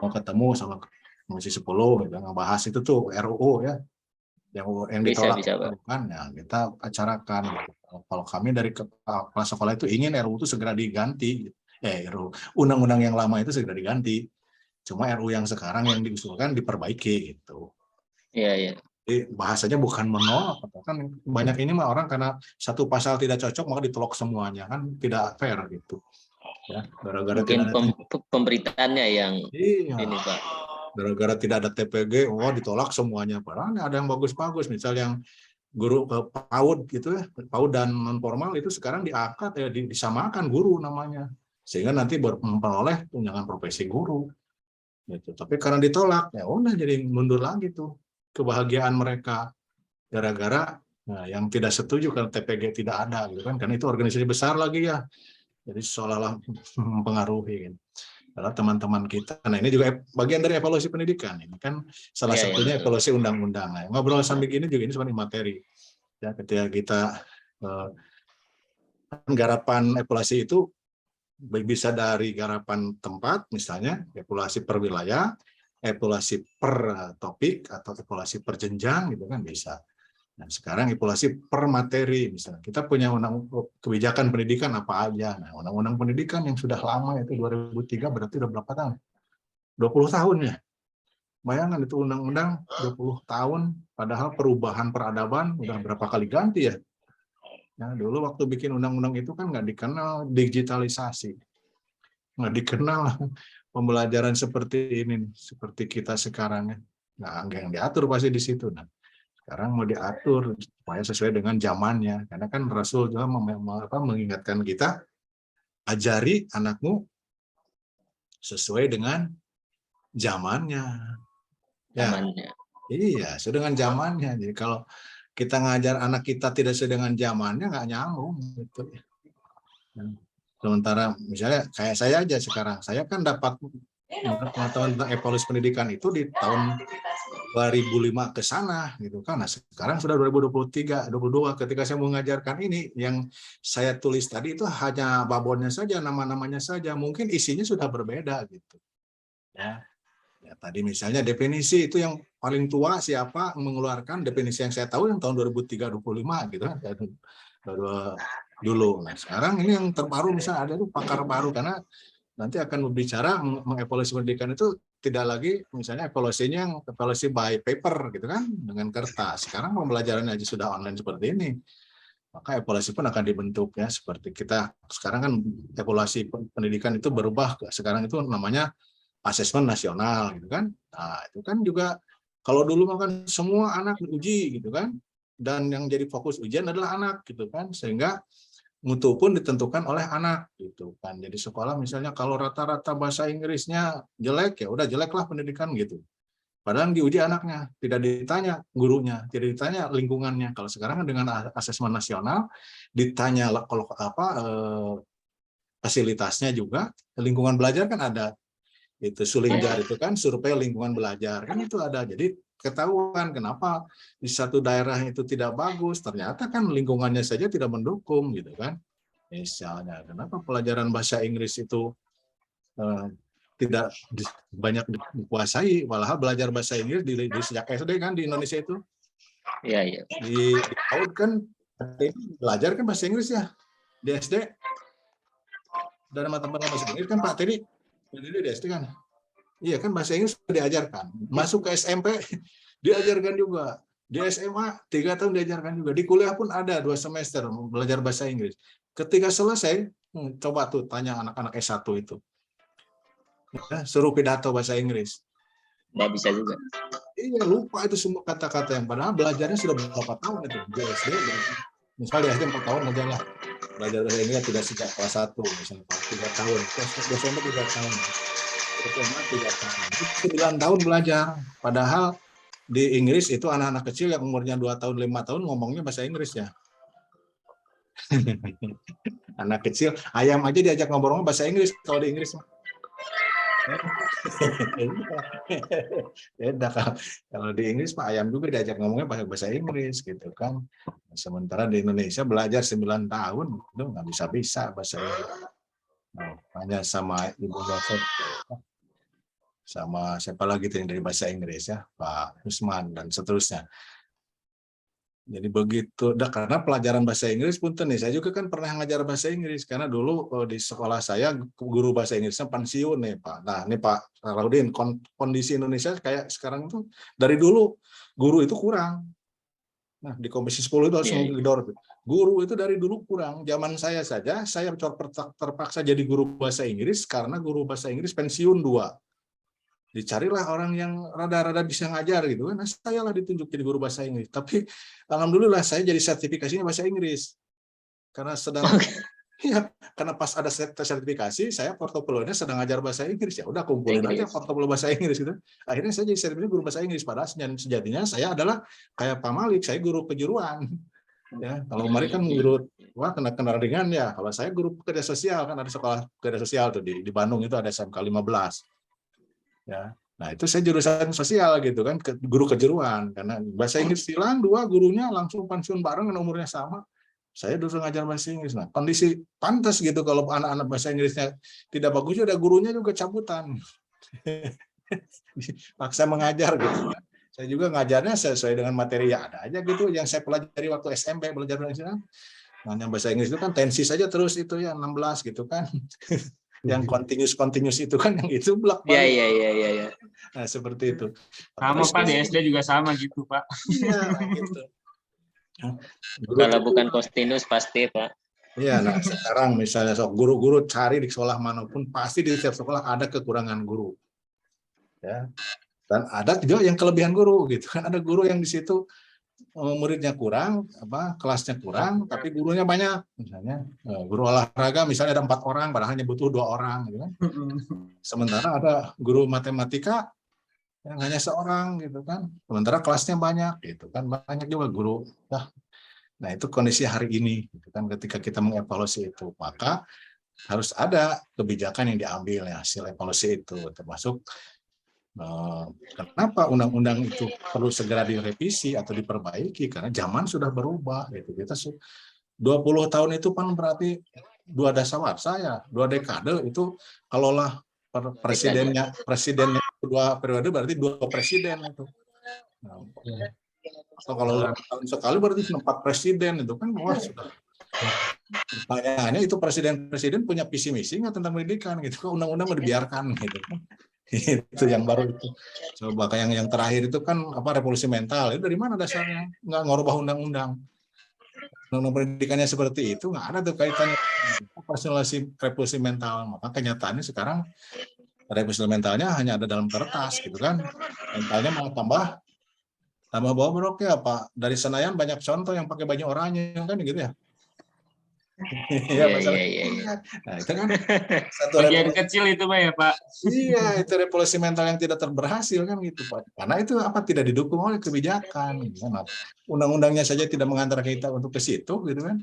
mau ketemu sama Komisi 10 gitu, ngebahas itu tuh RUU ya, yang ditolak bisa, Pak. kan, ya kita acarakan. Kalau kami dari kepala sekolah itu ingin RUU itu segera diganti, RUU undang-undang yang lama itu segera diganti, cuma RUU yang sekarang yang diusulkan diperbaiki gitu. Iya. Jadi bahasanya bukan menolak, kan banyak ini mah orang karena satu pasal tidak cocok maka ditolak semuanya, kan tidak fair gitu. Ya, gara-gara Mungkin pemberitaannya yang ini Pak. Gara-gara tidak ada TPG, ditolak semuanya. Padahal ada yang bagus-bagus, misal yang guru PAUD gitu ya, PAUD dan non formal itu sekarang diangkat ya, disamakan guru namanya, sehingga nanti memperoleh tunjangan profesi guru. Gitu. Tapi karena ditolak, ya udah jadi mundur lagi tuh kebahagiaan mereka gara-gara yang tidak setuju kalau TPG tidak ada gitu kan, karena itu organisasi besar lagi ya, jadi seolah-olah mempengaruhi gitu. Kalau teman-teman kita, nah ini juga bagian dari evaluasi pendidikan, ini kan salah satunya evaluasi undang-undang. Nah, ngobrol sambil gini juga ini sebenarnya materi ya, ketika kita garapan evaluasi itu bisa dari garapan tempat, misalnya evaluasi per wilayah, evaluasi per topik, atau evaluasi per jenjang gitu kan bisa. Nah, sekarang evaluasi per materi, misalnya kita punya kebijakan pendidikan apa aja. Nah, undang-undang pendidikan yang sudah lama itu 2003 berarti udah berapa tahun? 20 tahun ya. Bayangkan itu undang-undang 20 tahun, padahal perubahan peradaban udah berapa kali ganti ya. Ya, dulu waktu bikin undang-undang itu kan nggak dikenal digitalisasi, nggak dikenal pembelajaran seperti ini, seperti kita sekarang ya. Nah, yang diatur pasti di situ. Nah, sekarang mau diatur supaya sesuai dengan zamannya, karena kan Rasul juga mengingatkan kita, ajari anakmu sesuai dengan zamannya. Ya, iya, sesuai dengan zamannya. Jadi kalau kita ngajar anak kita tidak sesuai dengan zamannya, nggak nyambung gitu. Sementara misalnya kayak saya aja sekarang, saya kan dapat pengetahuan tentang evaluasi pendidikan itu di tahun 2005 ke sana gitu kan. Nah, sekarang sudah 2023, 22, ketika saya mengajarkan ini, yang saya tulis tadi itu hanya babonnya saja, nama-namanya saja, mungkin isinya sudah berbeda gitu. Ya. Ya, tadi misalnya definisi itu yang paling tua siapa mengeluarkan definisi yang saya tahu yang tahun 2003-25 gitu kan dulu. Nah, sekarang ini yang terbaru misalnya ada tuh pakar baru, karena nanti akan berbicara mengevaluasi pendidikan itu tidak lagi misalnya evaluasinya yang evaluasi by paper gitu kan dengan kertas. Sekarang pembelajarannya aja sudah online seperti ini. Maka evaluasi pun akan dibentuk ya, seperti kita sekarang kan evaluasi pendidikan itu berubah, sekarang itu namanya asesmen nasional gitu kan. Nah, itu kan juga kalau dulu kan semua anak diuji gitu kan, dan yang jadi fokus ujian adalah anak gitu kan, sehingga mutu pun ditentukan oleh anak gitu kan. Jadi sekolah misalnya kalau rata-rata bahasa Inggrisnya jelek, ya udah jelek lah pendidikan gitu. Padahal diuji anaknya, tidak ditanya gurunya, tidak ditanya lingkungannya. Kalau sekarang dengan asesmen nasional ditanya kalau fasilitasnya juga, lingkungan belajar kan ada. Itu Sulingjar itu kan survei lingkungan belajar kan itu ada, jadi ketahuan kenapa di satu daerah itu tidak bagus, ternyata kan lingkungannya saja tidak mendukung gitu kan. Misalnya kenapa pelajaran bahasa Inggris itu tidak banyak dikuasai, malah belajar bahasa Inggris di sejak SD kan di Indonesia itu. Iya. Di PAUD kan belajar kan bahasa Inggris ya di SD, dan teman-teman bahasa Inggris kan Pak Teddy di SD kan, iya kan bahasa Inggris diajarkan, masuk ke SMP diajarkan juga, di SMA 3 tahun diajarkan juga, di kuliah pun ada 2 semester belajar bahasa Inggris. Ketika selesai, coba tuh tanya anak-anak S1 itu, ya, suruh pidato bahasa Inggris, nggak bisa juga. Iya, lupa itu semua kata-kata yang padahal belajarnya sudah berapa tahun itu di SD, misalnya di SD 4 tahun aja lah. belajar bahasa Inggris tidak sejak kelas 1 misalnya 3 tahun, kelas 3 tahun. SMA 3 tahun. Itu 9 tahun belajar. Padahal di Inggris itu anak-anak kecil yang umurnya 2 tahun, 5 tahun ngomongnya bahasa Inggris ya. Anak kecil, ayam aja diajak ngobrol bahasa Inggris kalau di Inggris. Beda kalau di Inggris Pak ayam juga diajak ngomongnya pakai bahasa Inggris gitu kan. Sementara di Indonesia belajar 9 tahun itu nggak bisa bahasa Inggris. Nah, hanya sama Ibu Novel, sama siapa lagi yang dari bahasa Inggris ya, Pak Usman dan seterusnya. Jadi begitu, karena pelajaran bahasa Inggris pun nih, saya juga kan pernah ngajar bahasa Inggris karena dulu di sekolah saya guru bahasa Inggrisnya pensiun nih Pak. Nah ini Pak Raudin, kondisi Indonesia kayak sekarang itu dari dulu guru itu kurang. Nah di Komisi 10 itu harus ngedor. Guru itu dari dulu kurang. Zaman saya saja, saya terpaksa jadi guru bahasa Inggris karena guru bahasa Inggris pensiun 2. Dicarilah orang yang rada-rada bisa ngajar gitu kan. Nah, saya lah ditunjuk jadi guru bahasa Inggris. Tapi alhamdulillah saya jadi sertifikasinya bahasa Inggris. Karena ya, karena pas ada sertifikasi, saya portofolionya sedang ngajar bahasa Inggris. Ya udah kumpulin aja portofolio bahasa Inggris gitu. Akhirnya saya jadi sertifikasi guru bahasa Inggris. Padahal sejatinya saya adalah kayak Pak Malik, saya guru kejuruan. Ya, kalau Malik kan guru kenal ringan ya. Kalau saya guru pekerja sosial, kan ada sekolah pekerja sosial tuh di Bandung itu ada SMK 15. Ya, nah itu saya jurusan sosial gitu kan, guru kejuruan karena bahasa Inggris hilang 2 gurunya langsung pensiun bareng dan umurnya sama. Saya dulu ngajar bahasa Inggris. Nah kondisi pantas gitu kalau anak-anak bahasa Inggrisnya tidak bagus, udah gurunya juga cabutan. Paksa mengajar gitu. Saya juga ngajarnya sesuai dengan materi ya ada aja gitu yang saya pelajari waktu SMP belajar bahasa Inggris. Nah, yang bahasa Inggris itu kan tensi saja terus itu ya 16 gitu kan. Yang continuous itu kan yang itu blok. Iya. Nah, seperti itu. Sama Pak di SD juga sama gitu, Pak. Iya, gitu. Kalau bukan continuous pasti, Pak. Iya, nah sekarang misalnya guru-guru cari di sekolah manapun pasti di setiap sekolah ada kekurangan guru. Ya. Dan ada juga yang kelebihan guru gitu kan. Ada guru yang di situ muridnya kurang, kelasnya kurang, tapi gurunya banyak. Misalnya guru olahraga misalnya ada 4 orang, padahal hanya butuh 2 orang. Gitu kan. Sementara ada guru matematika yang hanya 1 orang, gitu kan. Sementara kelasnya banyak, gitu kan. Banyak juga guru. Nah itu kondisi hari ini, gitu kan. Ketika kita mengevaluasi itu, maka harus ada kebijakan yang diambil ya, hasil evaluasi itu, termasuk kenapa undang-undang itu perlu segera direvisi atau diperbaiki karena zaman sudah berubah gitu. Kita 20 tahun itu kan berarti 2 dasawarsa ya, 2 dekade itu kalaulah presidennya 2 periode berarti 2 presiden itu. Nah, atau kalau 5 tahun sekali berarti 4 presiden itu kan wah sudah. Pertanyaannya itu presiden punya visi misi nggak tentang pendidikan gitu, kok undang-undang mau dibiarkan gitu kan. Itu yang baru itu. Coba kayak yang terakhir itu kan revolusi mental. Itu dari mana dasarnya? Nggak ngubah undang-undang. Undang-undang pendidikannya seperti itu nggak ada tuh kaitannya personalisasi revolusi mental. Maka kenyataannya sekarang revolusi mentalnya hanya ada dalam kertas gitu kan. Mentalnya mau tambah bobrok ya Pak. Dari Senayan banyak contoh yang pakai baju oranye kan gitu ya. Iya. Nah, itu kan satu bagian kecil itu Pak ya Pak. Iya, itu revolusi mental yang tidak berhasil kan gitu Pak. Karena itu tidak didukung oleh kebijakan. Gitu kan. Undang-undangnya saja tidak mengantar kita untuk ke situ gitu kan.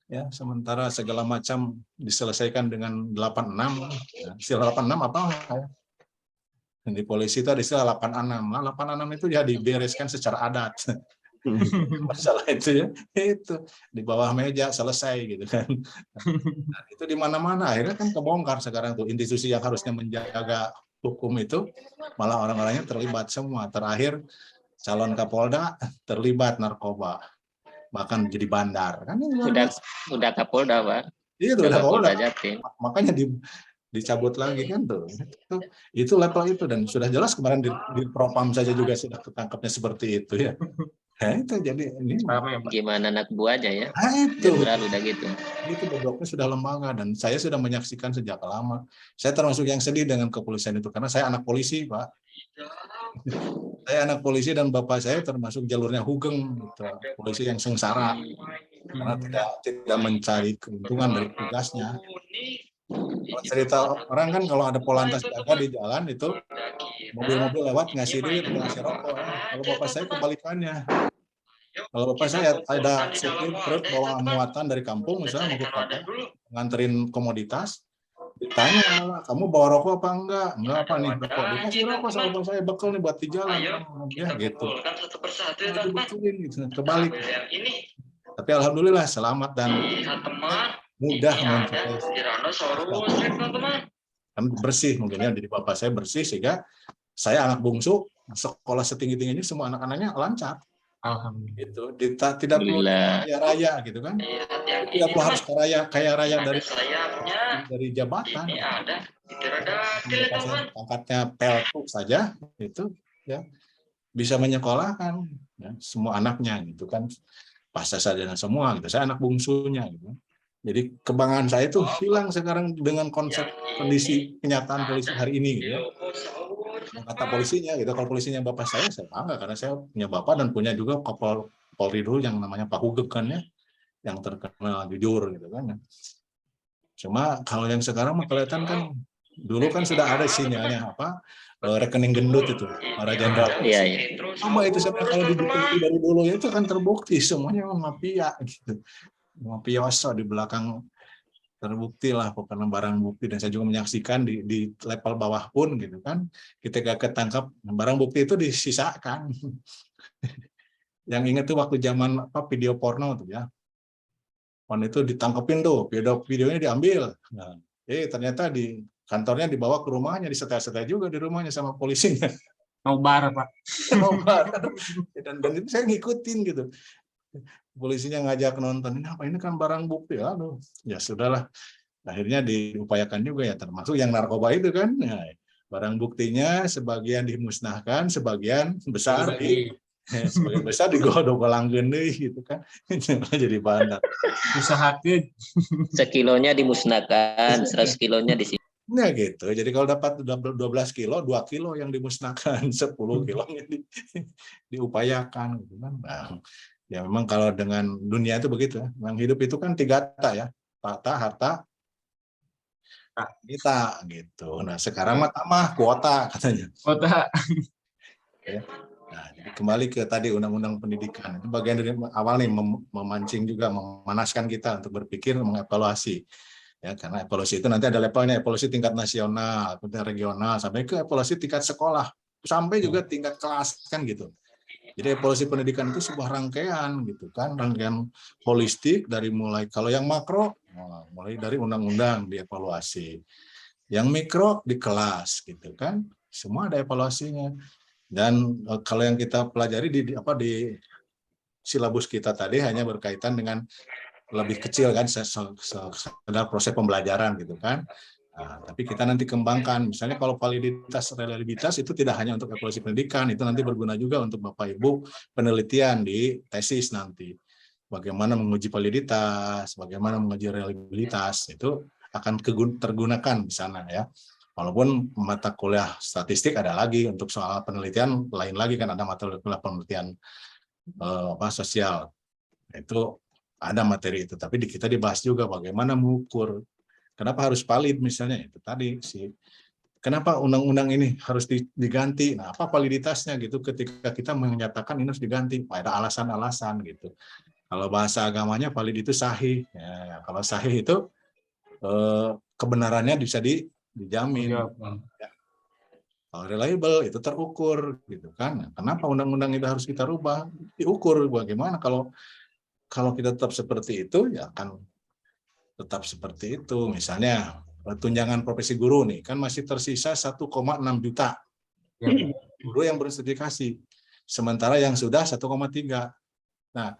Ya, sementara segala macam diselesaikan dengan 86. Ya, istilah 86 apa? Ya. Di polisi itu ada istilah 86. Nah, 86 itu ya dibereskan secara adat. Masalah itu ya itu di bawah meja selesai gitu kan. Nah, itu di mana-mana akhirnya kan kebongkar sekarang tuh institusi yang harusnya menjaga hukum itu malah orang-orangnya terlibat semua. Terakhir calon Kapolda terlibat narkoba bahkan jadi bandar kan. Udah Kapolda Pak. Iya udah Kapolda. Jatim. Makanya dicabut lagi kan tuh. Itu level itu dan sudah jelas kemarin di Propam saja juga sudah ketangkapnya seperti itu ya. Nah, itu jadi ini gimana anak buahnya ya? Nah, itu Jenderal udah gitu. Itu bobroknya sudah lembaga dan saya sudah menyaksikan sejak lama. Saya termasuk yang sedih dengan kepolisian itu karena saya anak polisi, Pak. Saya anak polisi dan bapak saya termasuk jalurnya Hugeng, gitu. Polisi yang sengsara. karena tidak mencari keuntungan dari tugasnya. Kalau cerita orang kan kalau ada polantas jaga di jalan itu mobil-mobil lewat ngasih duit, ngasih rokok. Kalau bapak saya kebalikannya. Kalau bapak saya ada supir truk bawa muatan dari kampung misalnya mau ke kota, nganterin komoditas, ditanya malah, kamu bawa rokok apa enggak? Enggak apa nih rokok. Dikasih rokok sama bapak saya, bekal nih buat di jalan. Ya gitu. Nah, dibetulin gitu, kebalik. Tapi alhamdulillah selamat dan mudah mencapai. Kan bersih mungkinnya, jadi bapak saya bersih sehingga saya anak bungsu sekolah setinggi-tingginya semua anak-anaknya lancar. Alhamdulillah. Gitu. Tidak perlu kaya raya gitu kan. Tidak perlu harus kaya raya dari jabatan. Pangkatnya peltuk saja itu ya bisa menyekolahkan ya, semua anaknya gitu kan. Pasca sarjana semua gitu. Saya anak bungsunya gitu. Jadi kebanggaan saya itu hilang sekarang dengan konsep kondisi kenyataan polisi hari ini gitu ya. Kata polisinya gitu, kalau polisinya bapak saya bangga karena saya punya bapak dan punya juga Kapol Polri dulu yang namanya Pak Hugeng kan ya, yang terkenal jujur gitu kan. Cuma kalau yang sekarang mah kelihatan kan dulu kan sudah ada sinyalnya apa rekening gendut itu para jenderal. Iya. Sama itu sebenarnya kalau dibukti dari dulu itu kan terbukti semuanya mafia gitu. Mafioso di belakang terbukti lah pokoknya barang bukti dan saya juga menyaksikan di level bawah pun gitu kan ketika ketangkap barang bukti itu disisakan. Yang ingat tuh waktu zaman apa video porno tuh ya. itu ditangkapin tuh, videonya diambil. Nah, ternyata di kantornya dibawa ke rumahnya, disetel-setel juga di rumahnya sama polisinya. Nobar, Pak. Nobar. Dan itu saya ngikutin gitu. Polisinya ngajak nonton, ini kan barang bukti. Aduh, ya sudahlah. Akhirnya diupayakan juga ya, termasuk yang narkoba itu kan. Nah, barang buktinya sebagian dimusnahkan, sebagian besar sebagian besar digodok-golangkeun deui gitu kan. Jadi bandar. Usahakeun. Sekilonya dimusnahkan, 100 kilonya disimpan. Nah gitu. Jadi kalau dapat 12 kilo, 2 kilo yang dimusnahkan, 10 kilonya diupayakan gitu kan. Nah, ya memang kalau dengan dunia itu begitu ya. Yang hidup itu kan 3 ta ya. Tahta, harta, kita gitu. Nah, sekarang mah kuota katanya. Kuota. Ya. Nah, jadi kembali ke tadi undang-undang pendidikan. Itu bagian dari awal nih memancing juga, memanaskan kita untuk berpikir, mengevaluasi. Ya, karena evaluasi itu nanti ada levelnya, evaluasi tingkat nasional, tingkat regional, sampai ke evaluasi tingkat sekolah, sampai juga tingkat kelas kan gitu. Jadi evaluasi pendidikan itu sebuah rangkaian gitu kan, rangkaian holistik dari mulai kalau yang makro mulai dari undang-undang dievaluasi. Yang mikro di kelas gitu kan. Semua ada evaluasinya. Dan kalau yang kita pelajari di silabus kita tadi hanya berkaitan dengan lebih kecil kan, sekedar proses pembelajaran gitu kan. Nah, tapi kita nanti kembangkan, misalnya kalau validitas reliabilitas itu tidak hanya untuk evaluasi pendidikan, itu nanti berguna juga untuk Bapak Ibu penelitian di tesis nanti. Bagaimana menguji validitas, bagaimana menguji reliabilitas, itu akan tergunakan di sana ya. Walaupun mata kuliah statistik ada lagi untuk soal penelitian lain lagi kan, ada mata kuliah penelitian sosial itu ada materi itu, tapi kita dibahas juga bagaimana mengukur, kenapa harus valid misalnya itu tadi sih, kenapa undang-undang ini harus diganti, nah apa validitasnya gitu ketika kita menyatakan ini harus diganti, ada alasan-alasan gitu. Kalau bahasa agamanya valid itu sahih, ya, kalau sahih itu kebenarannya bisa dijamin. Ya. Kalau reliable itu terukur gitu kan. Kenapa undang-undang itu harus kita rubah? Diukur bagaimana kalau kita tetap seperti itu ya akan tetap seperti itu. Misalnya tunjangan profesi guru nih kan masih tersisa 1,6 juta guru yang bersertifikasi. Sementara yang sudah 1,3. Nah,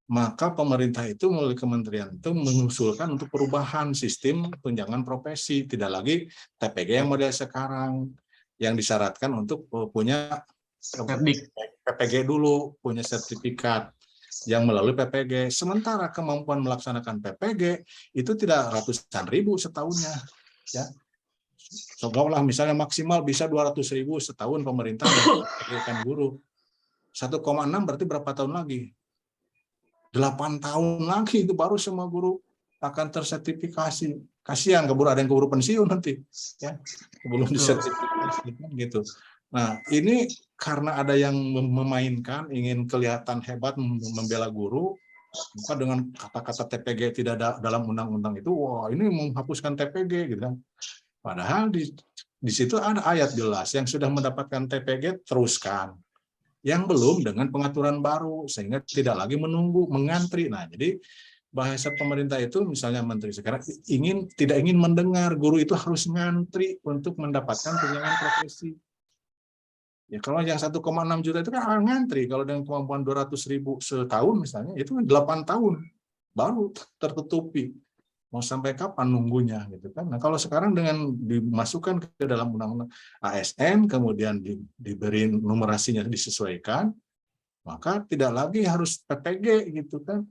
maka pemerintah itu melalui kementerian itu mengusulkan untuk perubahan sistem tunjangan profesi, tidak lagi TPG yang model sekarang yang disyaratkan untuk punya PPG dulu, punya sertifikat yang melalui PPG. Sementara kemampuan melaksanakan PPG itu tidak ratusan ribu setahunnya, ya. Seolah misalnya maksimal bisa 200.000 setahun pemerintah memperkerjakan guru. 1,6 berarti berapa tahun lagi? 8 tahun lagi itu baru semua guru akan tersertifikasi. Kasihan keburu ada yang keburu pensiun nanti ya, belum disertifikasi kan gitu. Nah, ini karena ada yang memainkan ingin kelihatan hebat membela guru, maka dengan kata-kata TPG tidak ada dalam undang-undang itu, wah ini menghapuskan TPG gitu kan. Padahal di situ ada ayat jelas yang sudah mendapatkan TPG teruskan. Yang belum dengan pengaturan baru sehingga tidak lagi menunggu mengantri. Nah, jadi bahasa pemerintah itu misalnya menteri sekarang tidak ingin mendengar guru itu harus ngantri untuk mendapatkan tunjangan profesi. Ya kalau yang 1,6 juta itu kan orang ngantri, kalau dengan kemampuan 200.000 setahun misalnya itu 8 tahun baru tertutupi. Mau sampai kapan nunggunya gitu kan. Nah, kalau sekarang dengan dimasukkan ke dalam undang-undang ASN kemudian diberi numerasinya disesuaikan, maka tidak lagi harus PPG gitu kan.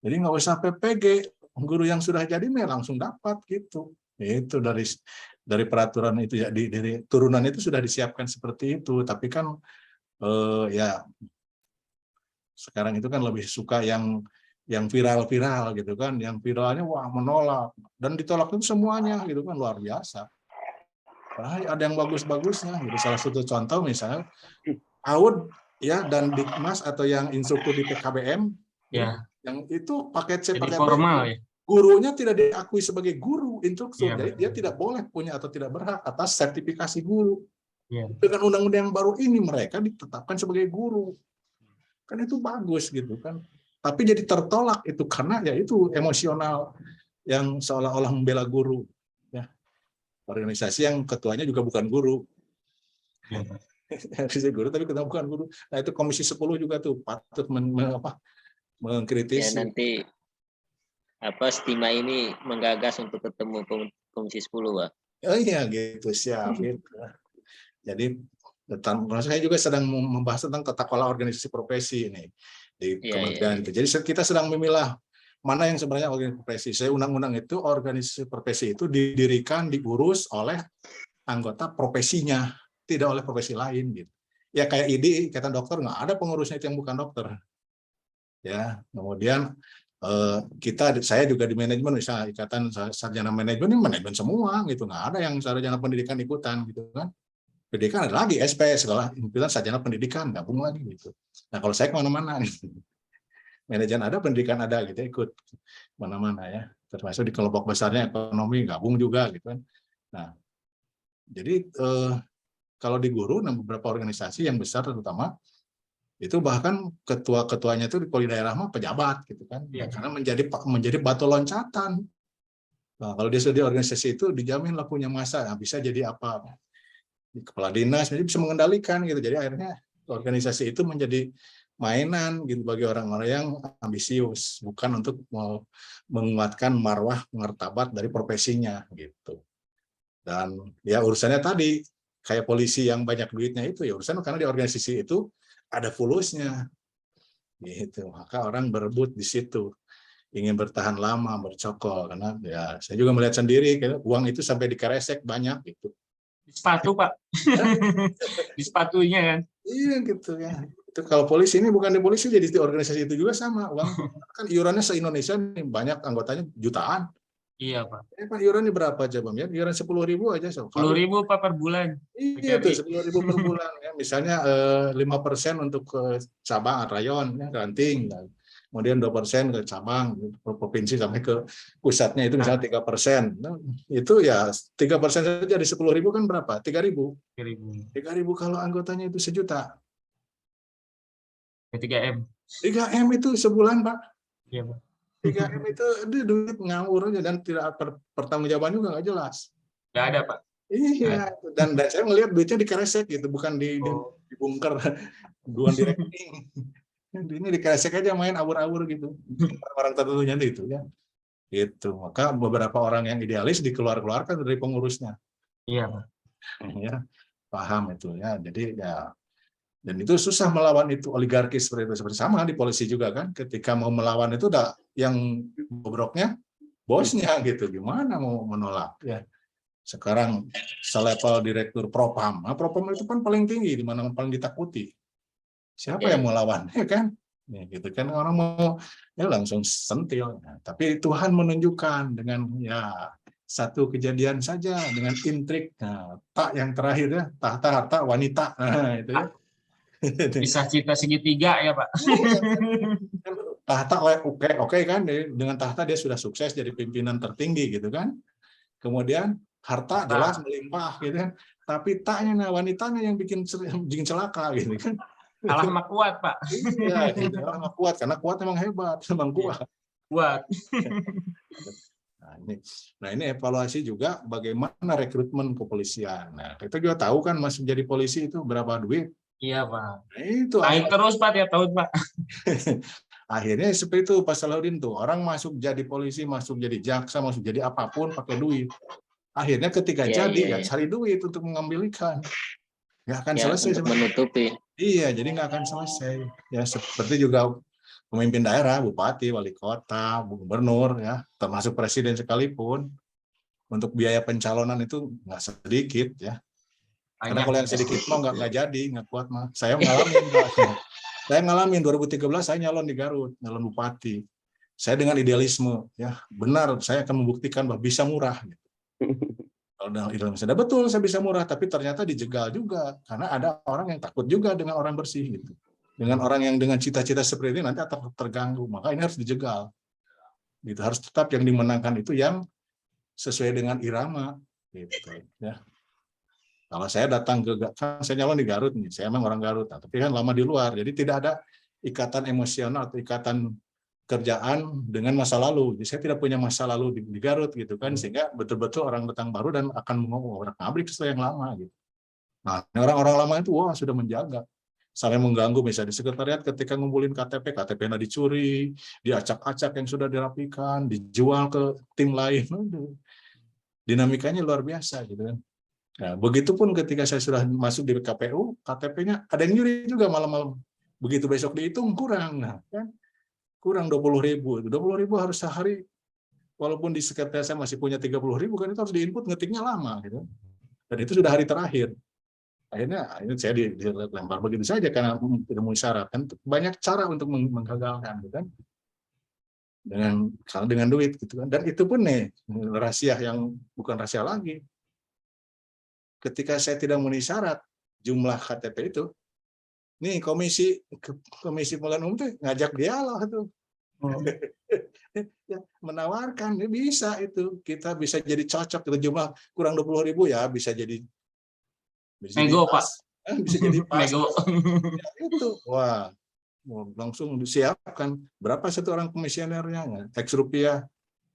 Jadi nggak usah PPG, guru yang sudah jadi langsung dapat gitu. Itu dari peraturan itu ya, dari turunan itu sudah disiapkan seperti itu. Tapi kan ya sekarang itu kan lebih suka yang viral-viral gitu kan, yang viralnya wah menolak dan ditolak itu semuanya gitu kan, luar biasa. Padahal ada yang bagus-bagusnya. Gitu. Salah satu contoh misalnya PAUD ya dan Dikmas atau yang instruktur di PKBM. Ya. Yang itu paket C paket formal B, ya. gurunya tidak diakui sebagai guru instruktur, Ya, jadi dia tidak boleh punya atau tidak berhak atas sertifikasi guru. Ya. Dengan undang-undang yang baru ini mereka ditetapkan sebagai guru, kan itu bagus gitu kan. Tapi jadi tertolak itu karena ya itu emosional yang seolah-olah membela guru, ya organisasi yang ketuanya juga bukan guru. Ya. Guru tapi ketua bukan guru. Nah itu Komisi 10 juga tuh patut mengkritisi. Ya nanti Stima ini menggagas untuk ketemu Komisi 10, Pak. Oh iya gitu, siap gitu. Jadi saya juga sedang membahas tentang tata kelola organisasi profesi ini di kementerian itu. Jadi kita sedang memilah mana yang sebenarnya organisasi profesi. Saya undang-undang itu organisasi profesi itu didirikan, diurus oleh anggota profesinya, tidak oleh profesi lain gitu. Ya kayak ID, ikatan dokter nggak ada pengurusnya itu yang bukan dokter. Ya, kemudian saya juga di manajemen, misalnya ikatan sarjana manajemen ini manajemen semua gitu, nggak ada yang sarjana pendidikan ikutan gitu kan. Pendidikan ada lagi SP, sekolah impian sarjana pendidikan gabung lagi gitu. Nah kalau saya kemana-mana manajemen ada, pendidikan ada gitu, ikut mana-mana ya, termasuk di kelompok besarnya ekonomi gabung juga gitu kan. Nah jadi kalau di guru beberapa organisasi yang besar terutama itu bahkan ketua-ketuanya itu di daerah mah pejabat gitu kan, ya, karena menjadi batu loncatan. Nah, kalau dia sudah di organisasi itu dijaminlah punya masa, nah, bisa jadi apa, di kepala dinas, jadi bisa mengendalikan gitu. Jadi akhirnya organisasi itu menjadi mainan gitu bagi orang-orang yang ambisius, bukan untuk menguatkan marwah martabat dari profesinya gitu. Dan ya urusannya tadi kayak polisi yang banyak duitnya itu ya urusan karena di organisasi itu ada fulusnya, gitu. Maka orang berebut di situ, ingin bertahan lama, bercokol. Karena ya saya juga melihat sendiri, uang itu sampai dikeresek banyak gitu. Di sepatu Pak, di sepatunya kan. Iya gitu ya. Itu kalau polisi ini bukan di polisi, jadi di organisasi itu juga sama. Uang kan iurannya se-Indonesia banyak anggotanya jutaan. Iya Pak. Pak iurannya berapa aja Bang? Ya, iuran 10.000 aja. 10.000 Pak per bulan. Iya tuh 10.000 per bulan ya. Misalnya 5% untuk ke cabang rayon ya, ranting, kemudian 2% ke cabang provinsi sampai ke pusatnya itu misalnya 3%. Nah, itu ya 3% saja dari 10.000 kan berapa? 3.000. 3.000 kalau anggotanya itu 1 juta. 3M. 3M itu sebulan Pak. Iya Pak. 3M itu duit ngawur aja dan tidak pertanggungjawaban juga nggak jelas. Nggak ada Pak. Iya, dan saya melihat duitnya dikeresek gitu, bukan dibungker, bukan di rekening. Ini dikeresek aja main awur-awur gitu. Orang tertentunya itu ya. Gitu. Maka beberapa orang yang idealis dikeluarkan dari pengurusnya. Iya, Pak. Ya, paham itu ya. Jadi ya dan itu susah melawan itu oligarki seperti itu. Seperti sama di polisi juga kan, ketika mau melawan itu udah yang bobroknya bosnya gitu. Gimana mau menolak ya. Sekarang selevel direktur Propam. Nah, Propam itu kan paling tinggi, di mana paling ditakuti. Siapa yang mau lawan? Ya kan? Ya, gitu kan orang mau ya langsung sentil. Nah, tapi Tuhan menunjukkan dengan ya satu kejadian saja dengan intrik. Nah, tak yang terakhir ya, tahta harta wanita. Nah, itu ya. Kisah cinta segitiga ya Pak. Tahta oke kan, dengan tahta dia sudah sukses jadi pimpinan tertinggi gitu kan. Kemudian harta jelas melimpah gitu kan. Tapi taknya wanitanya yang bikin celaka gitu kan. Kalah sama kuat Pak. Iya, gitu. Kalah kuat karena kuat memang hebat, memang kuat. Kuat. Nah ini evaluasi juga bagaimana rekrutmen kepolisian. Nah kita juga tahu kan masuk jadi polisi itu berapa duit. Iya Pak. Nah, itu naik terus Pak tiap tahun Pak. Akhirnya seperti itu Pak Salahuddin tuh, orang masuk jadi polisi, masuk jadi jaksa, masuk jadi apapun pakai duit. Akhirnya ketika jadi ya cari duit untuk mengambil ikan. Nggak akan selesai. Untuk menutupi. Iya, jadi nggak akan selesai. Ya seperti juga pemimpin daerah, bupati, wali kota, gubernur, ya termasuk presiden sekalipun, untuk biaya pencalonan itu nggak sedikit ya. Karena kalau yang sedikit mah nggak jadi, nggak kuat mah. Saya ngalamin 2013 saya nyalon di Garut, nyalon bupati. Saya dengan idealisme, ya benar saya akan membuktikan bahwa bisa murah. Gitu. Kalau dengan idealisme, betul saya bisa murah, tapi ternyata dijegal juga karena ada orang yang takut juga dengan orang bersih gitu. Dengan orang yang dengan cita-cita seperti ini nanti akan terganggu, maka ini harus dijegal. Gitu, harus tetap yang dimenangkan itu yang sesuai dengan irama gitu ya. Kalau saya datang ke, kan saya nyalon di Garut nih, saya memang orang Garut, tapi kan lama di luar, jadi tidak ada ikatan emosional atau ikatan kerjaan dengan masa lalu. Jadi saya tidak punya masa lalu di Garut gitu kan, sehingga betul-betul orang datang baru dan akan mengobrak-abrik sesuai yang lama gitu. Nah, orang-orang lama itu wah sudah menjaga. Sampai mengganggu misalnya di sekretariat ketika ngumpulin KTP-nya dicuri, diacak-acak yang sudah dirapikan, dijual ke tim lain. Dinamikanya luar biasa gitu kan. Nah, begitupun ketika saya sudah masuk di KPU, KTP-nya ada yang nyuri juga malam-malam. Begitu besok dihitung kurang, nah kan kurang 20.000. 20.000 harus sehari, walaupun di sekretariat saya masih punya 30.000 kan itu harus diinput ngetiknya lama gitu. Dan itu sudah hari terakhir. Akhirnya saya dilempar begitu saja karena tidak memenuhi syarat. Kan banyak cara untuk menggagalkan, gitu kan? Dengan duit, gitu kan? Dan itu pun nih rahasia yang bukan rahasia lagi. Ketika saya tidak memenuhi syarat jumlah KTP itu, nih komisi pemilihan umum tuh ngajak dialog tuh, ya, menawarkan ini bisa itu kita bisa jadi cocok itu jumlah kurang 20.000 ya bisa jadi. Nego Pak. Bisa jadi pas. Nego. Ya, itu wah langsung disiapkan berapa satu orang komisionernya X rupiah.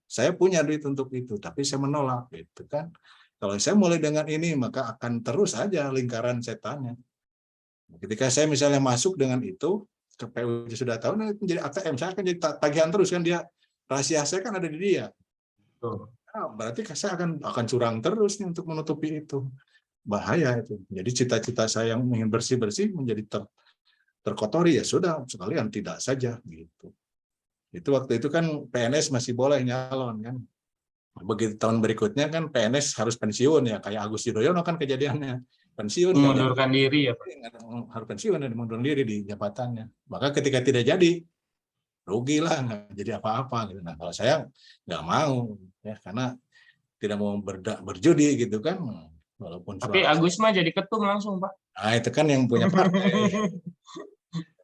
Saya punya duit untuk itu tapi saya menolak gitu kan. Kalau saya mulai dengan ini maka akan terus aja lingkaran setannya. Ketika saya misalnya masuk dengan itu KPU sudah tahu nah, menjadi ATM saya akan jadi tagihan terus kan dia rahasia saya kan ada di dia. Nah, berarti saya akan curang terus nih untuk menutupi itu. Bahaya itu. Jadi cita-cita saya yang ingin bersih-bersih menjadi terkotori ya sudah sekalian tidak saja gitu. Itu waktu itu kan PNS masih boleh nyalon kan. Begitu tahun berikutnya kan PNS harus pensiun ya kayak Agus Yudhoyono kan kejadiannya. Pensiun mengundurkan diri ya Pak. Harus pensiun dan mengundurkan diri di jabatannya. Maka ketika tidak jadi rugilah nggak jadi apa-apa gitu. Nah, kalau saya nggak mau ya karena tidak mau berjudi gitu kan. Walaupun tapi Agus mah jadi ketum langsung Pak. Nah itu kan yang punya partai.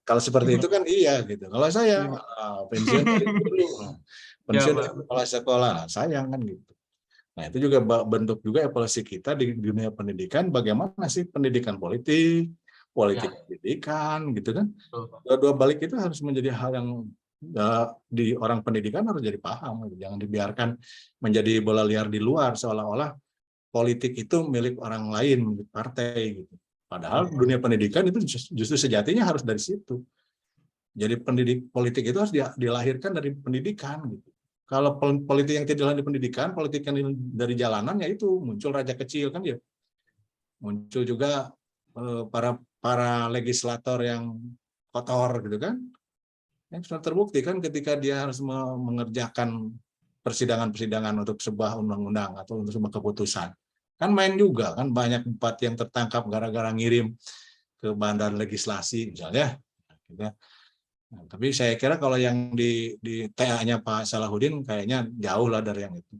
Kalau seperti itu kan iya gitu. Kalau saya pensiun dari guru, pensiun dari kepala sekolah, sayang kan gitu. Nah itu juga bentuk juga evaluasi kita di dunia pendidikan. Bagaimana sih pendidikan politik pendidikan gitu kan. Dua balik itu harus menjadi hal yang di orang pendidikan harus jadi paham. Gitu. Jangan dibiarkan menjadi bola liar di luar seolah-olah politik itu milik orang lain, milik partai gitu. Padahal dunia pendidikan itu justru sejatinya harus dari situ. Jadi politik itu harus dilahirkan dari pendidikan gitu. Kalau politik yang tidak dilahirkan dari pendidikan, politik yang dari jalanan ya itu muncul raja kecil kan ya. Muncul juga para legislator yang kotor gitu kan. Yang sudah terbukti kan ketika dia harus mengerjakan persidangan-persidangan untuk sebuah undang-undang atau untuk sebuah keputusan. Kan main juga kan banyak bupati yang tertangkap gara-gara ngirim ke badan legislasi misalnya. Nah, tapi saya kira kalau yang di TA-nya Pak Salahuddin kayaknya jauh lah dari yang itu.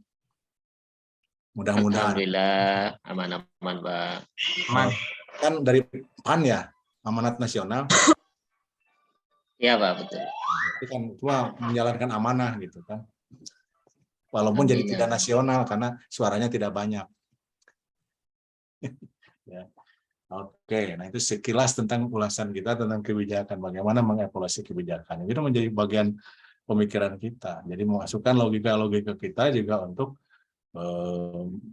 Mudah-mudahan. Alhamdulillah aman-aman, Pak. Aman. Kan dari PAN ya, Amanat Nasional. Iya, Pak, betul. Itu kan cuma menjalankan amanah gitu kan. Walaupun jadi Amin, tidak ya. nasional karena suaranya tidak banyak. Ya. Oke, nah itu sekilas tentang ulasan kita tentang kebijakan, bagaimana mengevaluasi kebijakan. Itu menjadi bagian pemikiran kita. Jadi memasukkan logika-logika kita juga untuk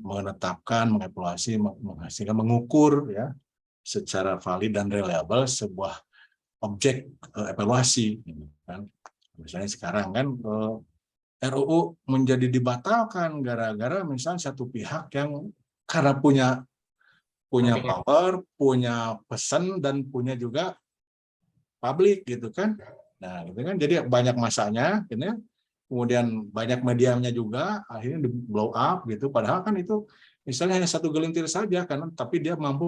menetapkan, mengevaluasi, menghasilkan, mengukur ya secara valid dan reliable sebuah objek evaluasi. Kan. Misalnya sekarang kan RUU menjadi dibatalkan gara-gara misalnya satu pihak yang karena punya power, punya pesan, dan punya juga publik gitu kan. Nah, itu kan jadi banyak masanya, gitu ya. Kemudian banyak medianya juga, akhirnya di blow up gitu. Padahal kan itu misalnya hanya satu gelintir saja, kan, tapi dia mampu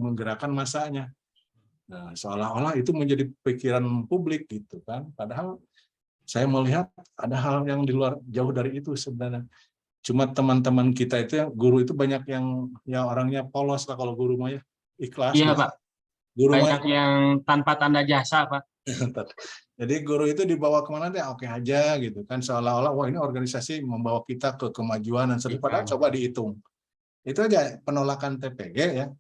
menggerakkan masanya. Nah, seolah-olah itu menjadi pikiran publik gitu kan. Padahal saya melihat ada hal yang di luar jauh dari itu sebenarnya. Cuma teman-teman kita itu guru itu banyak yang orangnya polos lah kalau guru mah ya, ikhlas. Iya, gitu. Pak. Guru Banyak yang tanpa tanda jasa, Pak. Jadi guru itu dibawa kemana deh, oke aja gitu kan, seolah-olah wah ini organisasi membawa kita ke kemajuan dan sebagainya. Padahal coba dihitung. Itu aja penolakan TPG ya.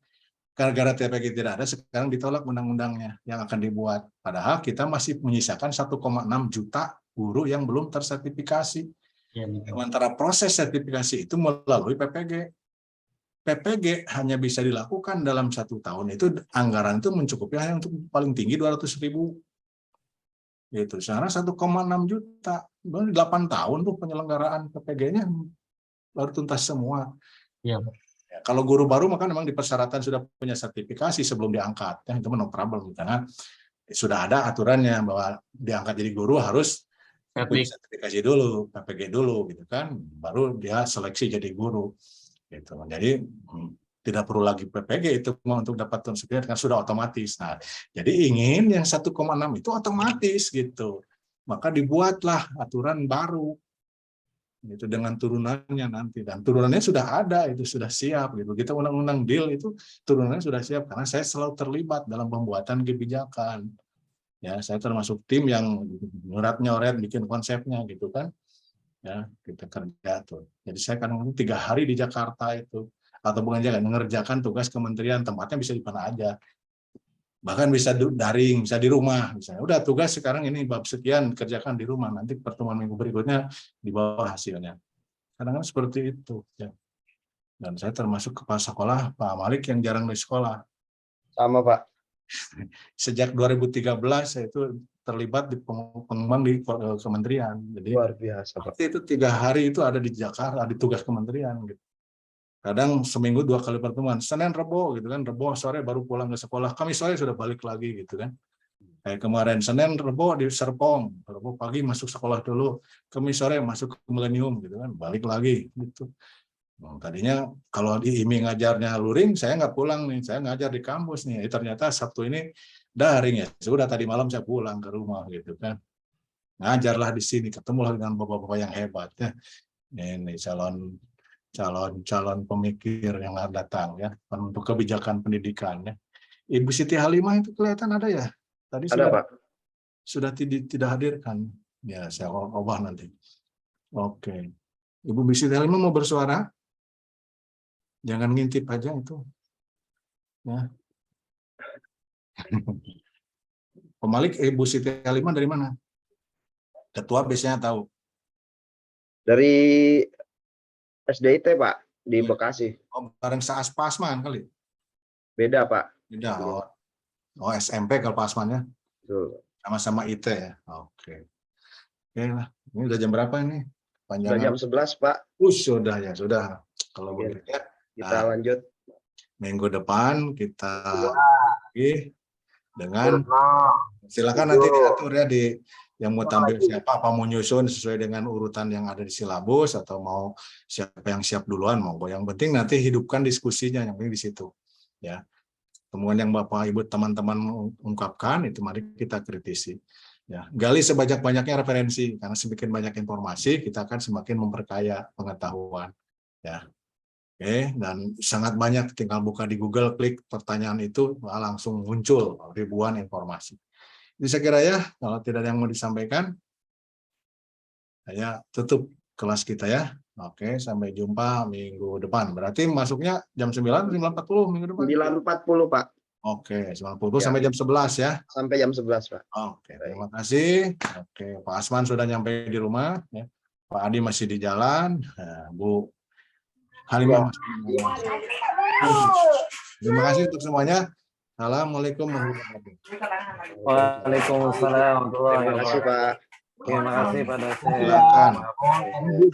Gara-gara TPG tidak ada, sekarang ditolak undang-undangnya yang akan dibuat. Padahal kita masih menyisakan 1,6 juta guru yang belum tersertifikasi. Ya, Sementara proses sertifikasi itu melalui PPG. PPG hanya bisa dilakukan dalam 1 tahun, itu anggaran itu mencukupi hanya untuk paling tinggi 200.000. Gitu. Sekarang 1,6 juta. 8 tahun tuh penyelenggaraan PPG-nya baru tuntas semua. Iya, Ya, kalau guru baru maka memang dipersyaratkan sudah punya sertifikasi sebelum diangkat. Ya, itu no problem karena sudah ada aturannya bahwa diangkat jadi guru harus punya sertifikasi dulu, PPG dulu gitu kan, baru dia seleksi jadi guru gitu. Jadi tidak perlu lagi PPG itu untuk dapat sertifikat kan sudah otomatis. Nah, jadi ingin yang 1,6 itu otomatis gitu. Maka dibuatlah aturan baru itu dengan turunannya nanti, dan turunannya sudah ada, itu sudah siap gitu. Kita undang-undang DIL itu turunannya sudah siap karena saya selalu terlibat dalam pembuatan kebijakan. Ya, saya termasuk tim yang nyoret bikin konsepnya gitu kan. Ya, kita kerja tuh. Jadi saya kadang-kadang 3 hari di Jakarta itu, atau bukan jangan mengerjakan tugas kementerian, tempatnya bisa di mana aja. Bahkan bisa daring, bisa di rumah misalnya. Udah tugas sekarang ini bab sekian kerjakan di rumah, nanti pertemuan minggu berikutnya dibawa hasilnya. Kadang-kadang seperti itu ya. Dan saya termasuk kepala sekolah Pak Malik yang jarang di sekolah. Sama, Pak. Sejak 2013 saya itu terlibat di pengembang di kementerian. Jadi luar biasa, Pak. Itu 3 hari itu ada di Jakarta, di tugas kementerian gitu. Kadang seminggu 2 kali pertemuan, Senin Rebo gitu kan, Rebo sore baru pulang ke sekolah, Kamis sore sudah balik lagi gitu kan. Kayak kemarin Senin Rebo di Serpong, Rebo pagi masuk sekolah dulu, Kamis sore masuk ke Millennium gitu kan, balik lagi gitu. Nah, tadinya kalau di IMI ngajarnya luring, saya nggak pulang nih, saya ngajar di kampus nih. Ternyata Sabtu ini daring ya. Sudah tadi malam saya pulang ke rumah gitu kan. Ngajarlah di sini, ketemulah dengan bapak-bapak yang hebat ya. Ini calon pemikir yang datang ya untuk kebijakan pendidikan ya. Ibu Siti Halimah itu kelihatan ada ya? Tadi ada, Pak. Sudah tidak hadirkan. Ya, saya ubah nanti. Oke. Ibu Siti Halimah mau bersuara? Jangan ngintip aja itu. Ya. Pemalik Ibu Siti Halimah dari mana? Ketua biasanya tahu. Dari SDIT, Pak, di Bekasi. Oh, bareng Saas Pasman kali. Beda, Pak. Beda. Oh, SMP kalau Pasmannya. Betul. Sama-sama IT ya. Oke. Oke lah. Ini udah jam berapa ini? Sudah jam 11, Pak. Sudah ya, sudah. Kalau begitu ya. Kita lanjut. Minggu depan kita lagi dengan silakan nanti diatur ya di yang mau tampil siapa, apa mau nyusun sesuai dengan urutan yang ada di silabus atau mau siapa yang siap duluan monggo. Yang penting nanti hidupkan diskusinya yang penting di situ. Ya. Temuan yang Bapak Ibu teman-teman ungkapkan itu mari kita kritisi. Ya, gali sebanyak-banyaknya referensi, karena semakin banyak informasi kita akan semakin memperkaya pengetahuan. Ya, oke, dan sangat banyak, tinggal buka di Google, klik pertanyaan itu langsung muncul ribuan informasi. Jadi saya kira ya, kalau tidak ada yang mau disampaikan, saya tutup kelas kita ya. Oke, sampai jumpa minggu depan. Berarti masuknya jam 9, 9.40 minggu depan? 9.40 Pak. Oke, 9.40 Ya. sampai jam 11 ya. Sampai jam 11 Pak. Oke, terima kasih. Oke, Pak Asman sudah nyampe di rumah. Ya. Pak Adi masih di jalan. Nah, Bu Halimah masih di rumah. Terima kasih untuk semuanya. Assalamualaikum warahmatullahi wabarakatuh. Waalaikumsalam warahmatullahi Terima kasih wabarakatuh. Pak. Terima kasih Pak dosen. Silakan.